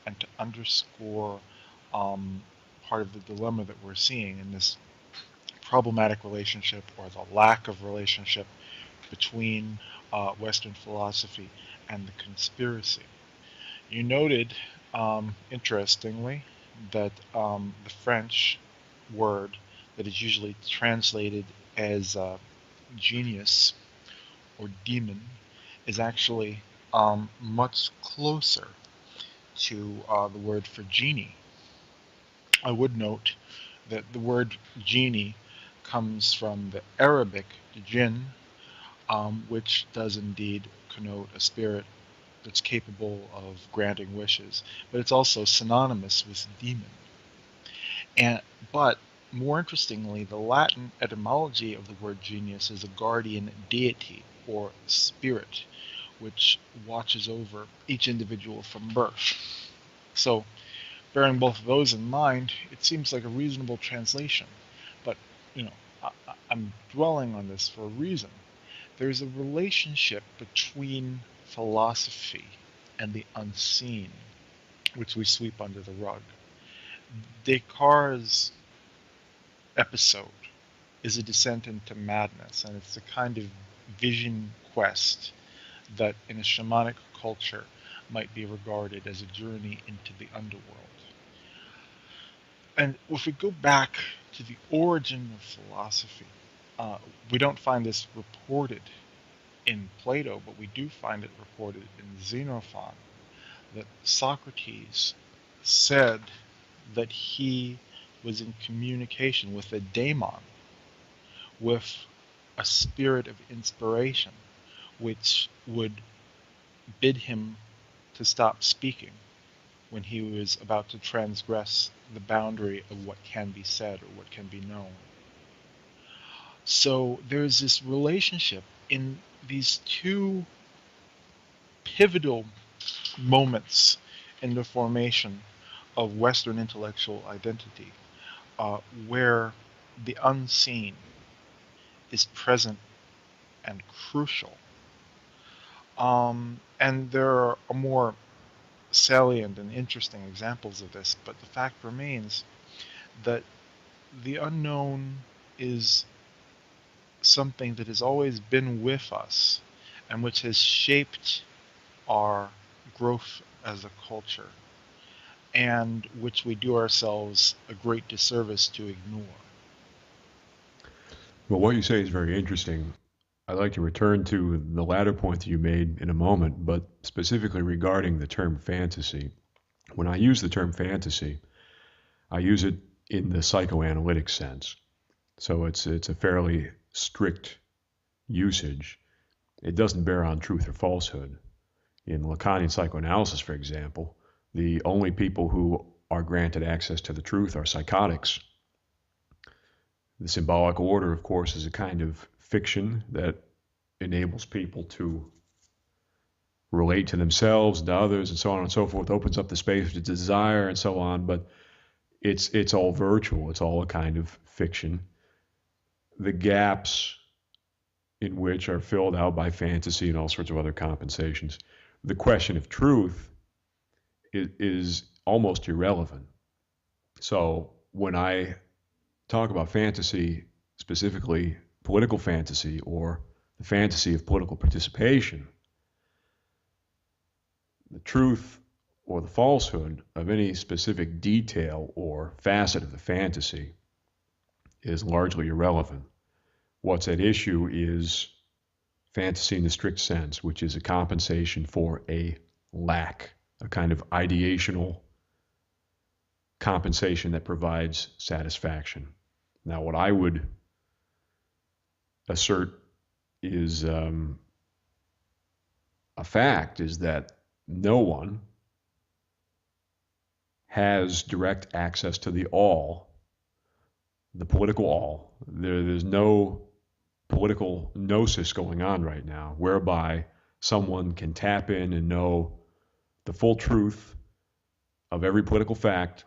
and to underscore part of the dilemma that we're seeing in this problematic relationship, or the lack of relationship, between Western philosophy and the conspiracy. You noted, interestingly, that the French word that is usually translated as genius or demon is actually much closer to the word for genie. I would note that the word genie comes from the Arabic jinn, which does indeed connote a spirit that's capable of granting wishes, but it's also synonymous with demon. But more interestingly, the Latin etymology of the word genius is a guardian deity or spirit, which watches over each individual from birth. So, bearing both of those in mind, it seems like a reasonable translation. But, I'm dwelling on this for a reason. There's a relationship between philosophy and the unseen, which we sweep under the rug. Descartes' episode is a descent into madness, and it's a kind of vision quest that in a shamanic culture might be regarded as a journey into the underworld. And if we go back to the origin of philosophy, we don't find this reported in Plato, but we do find it reported in Xenophon, that Socrates said that he was in communication with a daemon, with a spirit of inspiration, which would bid him to stop speaking when he was about to transgress the boundary of what can be said or what can be known. So there's this relationship in these two pivotal moments in the formation of Western intellectual identity, where the unseen is present and crucial. And there are more salient and interesting examples of this, but the fact remains that the unknown is something that has always been with us and which has shaped our growth as a culture, and which we do ourselves a great disservice to ignore. Well, what you say is very interesting. I'd like to return to the latter point that you made in a moment, but specifically regarding the term fantasy. When I use the term fantasy, I use it in the psychoanalytic sense. So it's a fairly strict usage. It doesn't bear on truth or falsehood. In Lacanian psychoanalysis, for example, the only people who are granted access to the truth are psychotics. The symbolic order, of course, is a kind of fiction that enables people to relate to themselves, to others, and so on and so forth, opens up the space to desire and so on, but it's all virtual. It's all a kind of fiction. The gaps in which are filled out by fantasy and all sorts of other compensations. The question of truth is almost irrelevant. So when I talk about fantasy, specifically political fantasy or the fantasy of political participation, the truth or the falsehood of any specific detail or facet of the fantasy is largely irrelevant. What's at issue is fantasy in the strict sense, which is a compensation for a lack, a kind of ideational compensation that provides satisfaction. Now, what I would assert is a fact is that no one has direct access to the all, the political all. There's no political gnosis going on right now whereby someone can tap in and know the full truth of every political fact,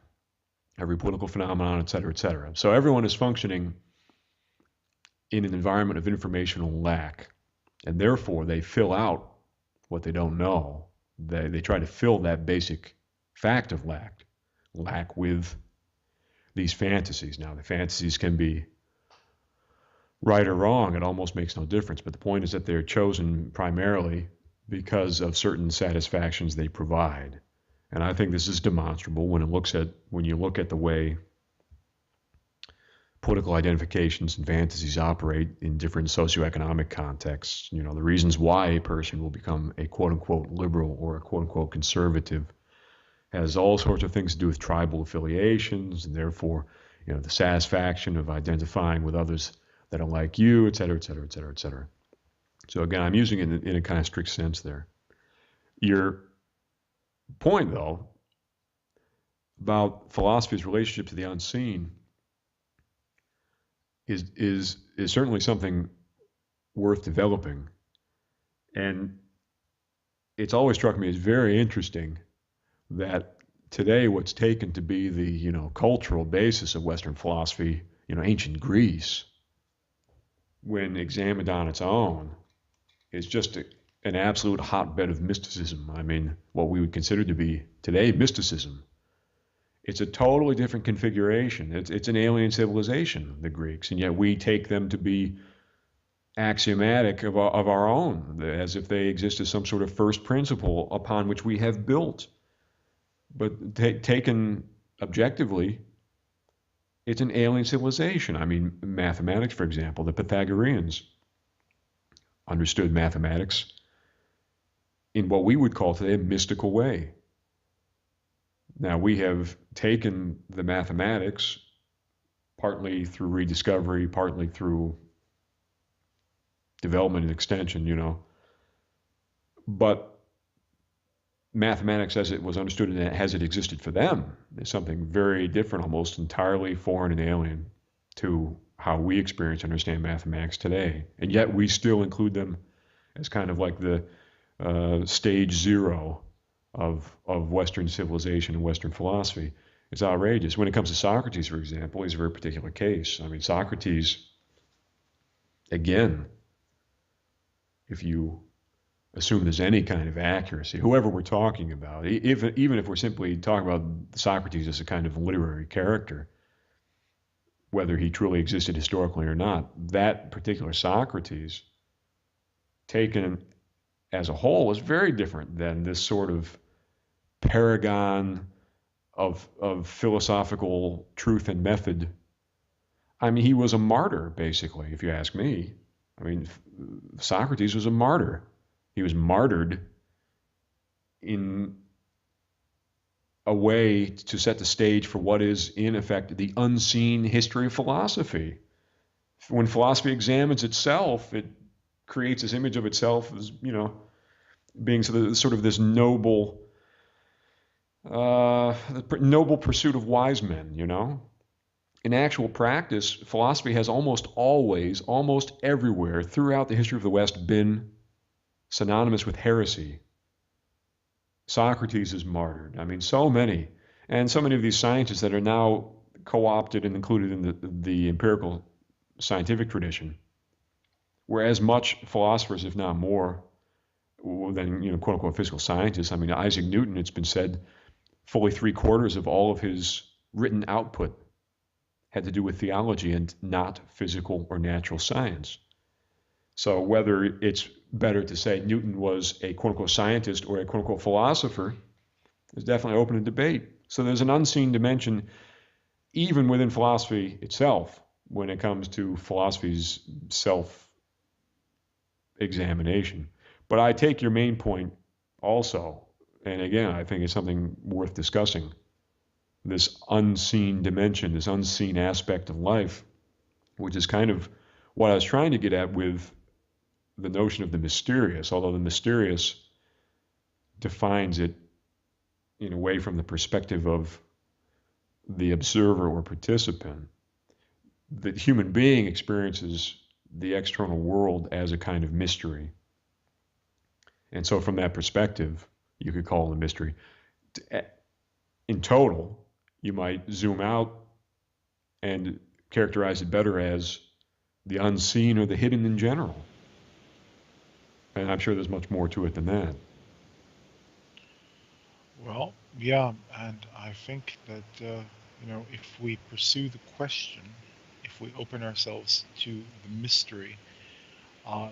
every political phenomenon, et cetera, et cetera. So everyone is functioning in an environment of informational lack, and therefore they fill out what they don't know. They try to fill that basic fact of lack with these fantasies. Now, the fantasies can be right or wrong. It almost makes no difference. But the point is that they're chosen primarily because of certain satisfactions they provide. And I think this is demonstrable when you look at the way political identifications and fantasies operate in different socioeconomic contexts. The reasons why a person will become a quote unquote liberal or a quote unquote conservative has all sorts of things to do with tribal affiliations, and therefore, the satisfaction of identifying with others that are like you, et cetera, et cetera, et cetera, et cetera. So again, I'm using it in a kind of strict sense there. Your point, though, about philosophy's relationship to the unseen is certainly something worth developing. And it's always struck me as very interesting that today what's taken to be the cultural basis of Western philosophy, ancient Greece, when examined on its own, is just an absolute hotbed of mysticism. I mean, what we would consider to be today mysticism. It's a totally different configuration. It's an alien civilization, the Greeks, and yet we take them to be axiomatic of our own, as if they exist as some sort of first principle upon which we have built. But taken objectively, it's an alien civilization. I mean, mathematics, for example, the Pythagoreans understood mathematics in what we would call today a mystical way. Now, we have taken the mathematics partly through rediscovery, partly through development and extension, but mathematics as it was understood and as it existed for them is something very different, almost entirely foreign and alien to how we experience and understand mathematics today. And yet we still include them as kind of like the stage zero of Western civilization and Western philosophy. It's outrageous. When it comes to Socrates, for example, he's a very particular case. I mean, Socrates, again, if you assume there's any kind of accuracy, whoever we're talking about, even if we're simply talking about Socrates as a kind of literary character, whether he truly existed historically or not, that particular Socrates, taken as a whole, is very different than this sort of paragon of philosophical truth and method. I mean, he was a martyr, basically, if you ask me. I mean, Socrates was a martyr. He was martyred in a way to set the stage for what is, in effect, the unseen history of philosophy. When philosophy examines itself, it creates this image of itself as, being sort of this noble pursuit of wise men, In actual practice, philosophy has almost always, almost everywhere throughout the history of the West been synonymous with heresy. Socrates is martyred. I mean, so many of these scientists that are now co-opted and included in the empirical scientific tradition were as much philosophers, if not more, than quote unquote physical scientists. I mean, Isaac Newton, it's been said, fully 3/4 of all of his written output had to do with theology and not physical or natural science. So whether it's better to say Newton was a quote-unquote scientist or a quote-unquote philosopher is definitely open to debate. So there's an unseen dimension even within philosophy itself when it comes to philosophy's self-examination. But I take your main point also, and again, I think it's something worth discussing, this unseen dimension, this unseen aspect of life, which is kind of what I was trying to get at with the notion of the mysterious, although the mysterious defines it in a way from the perspective of the observer or participant. The human being experiences the external world as a kind of mystery. And so from that perspective, you could call it a mystery. In total, you might zoom out and characterize it better as the unseen or the hidden in general. And I'm sure there's much more to it than that. Well, yeah, and I think that, if we pursue the question, if we open ourselves to the mystery,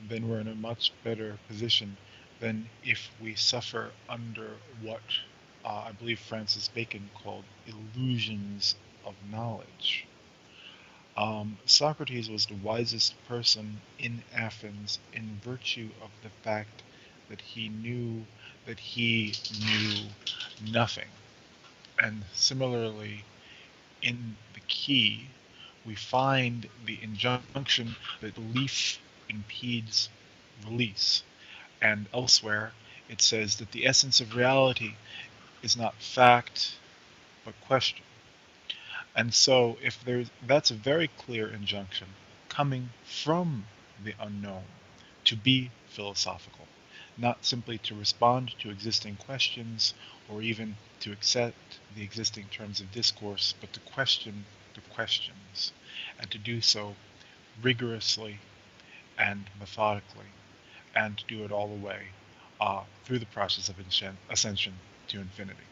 then we're in a much better position than if we suffer under what I believe Francis Bacon called illusions of knowledge. Socrates was the wisest person in Athens in virtue of the fact that he knew nothing. And similarly, in the key, we find the injunction that belief impedes release. And elsewhere, it says that the essence of reality is not fact, but question. And so, if that's a very clear injunction coming from the unknown to be philosophical, not simply to respond to existing questions or even to accept the existing terms of discourse, but to question the questions, and to do so rigorously and methodically, and to do it all the way through the process of ascension to infinity.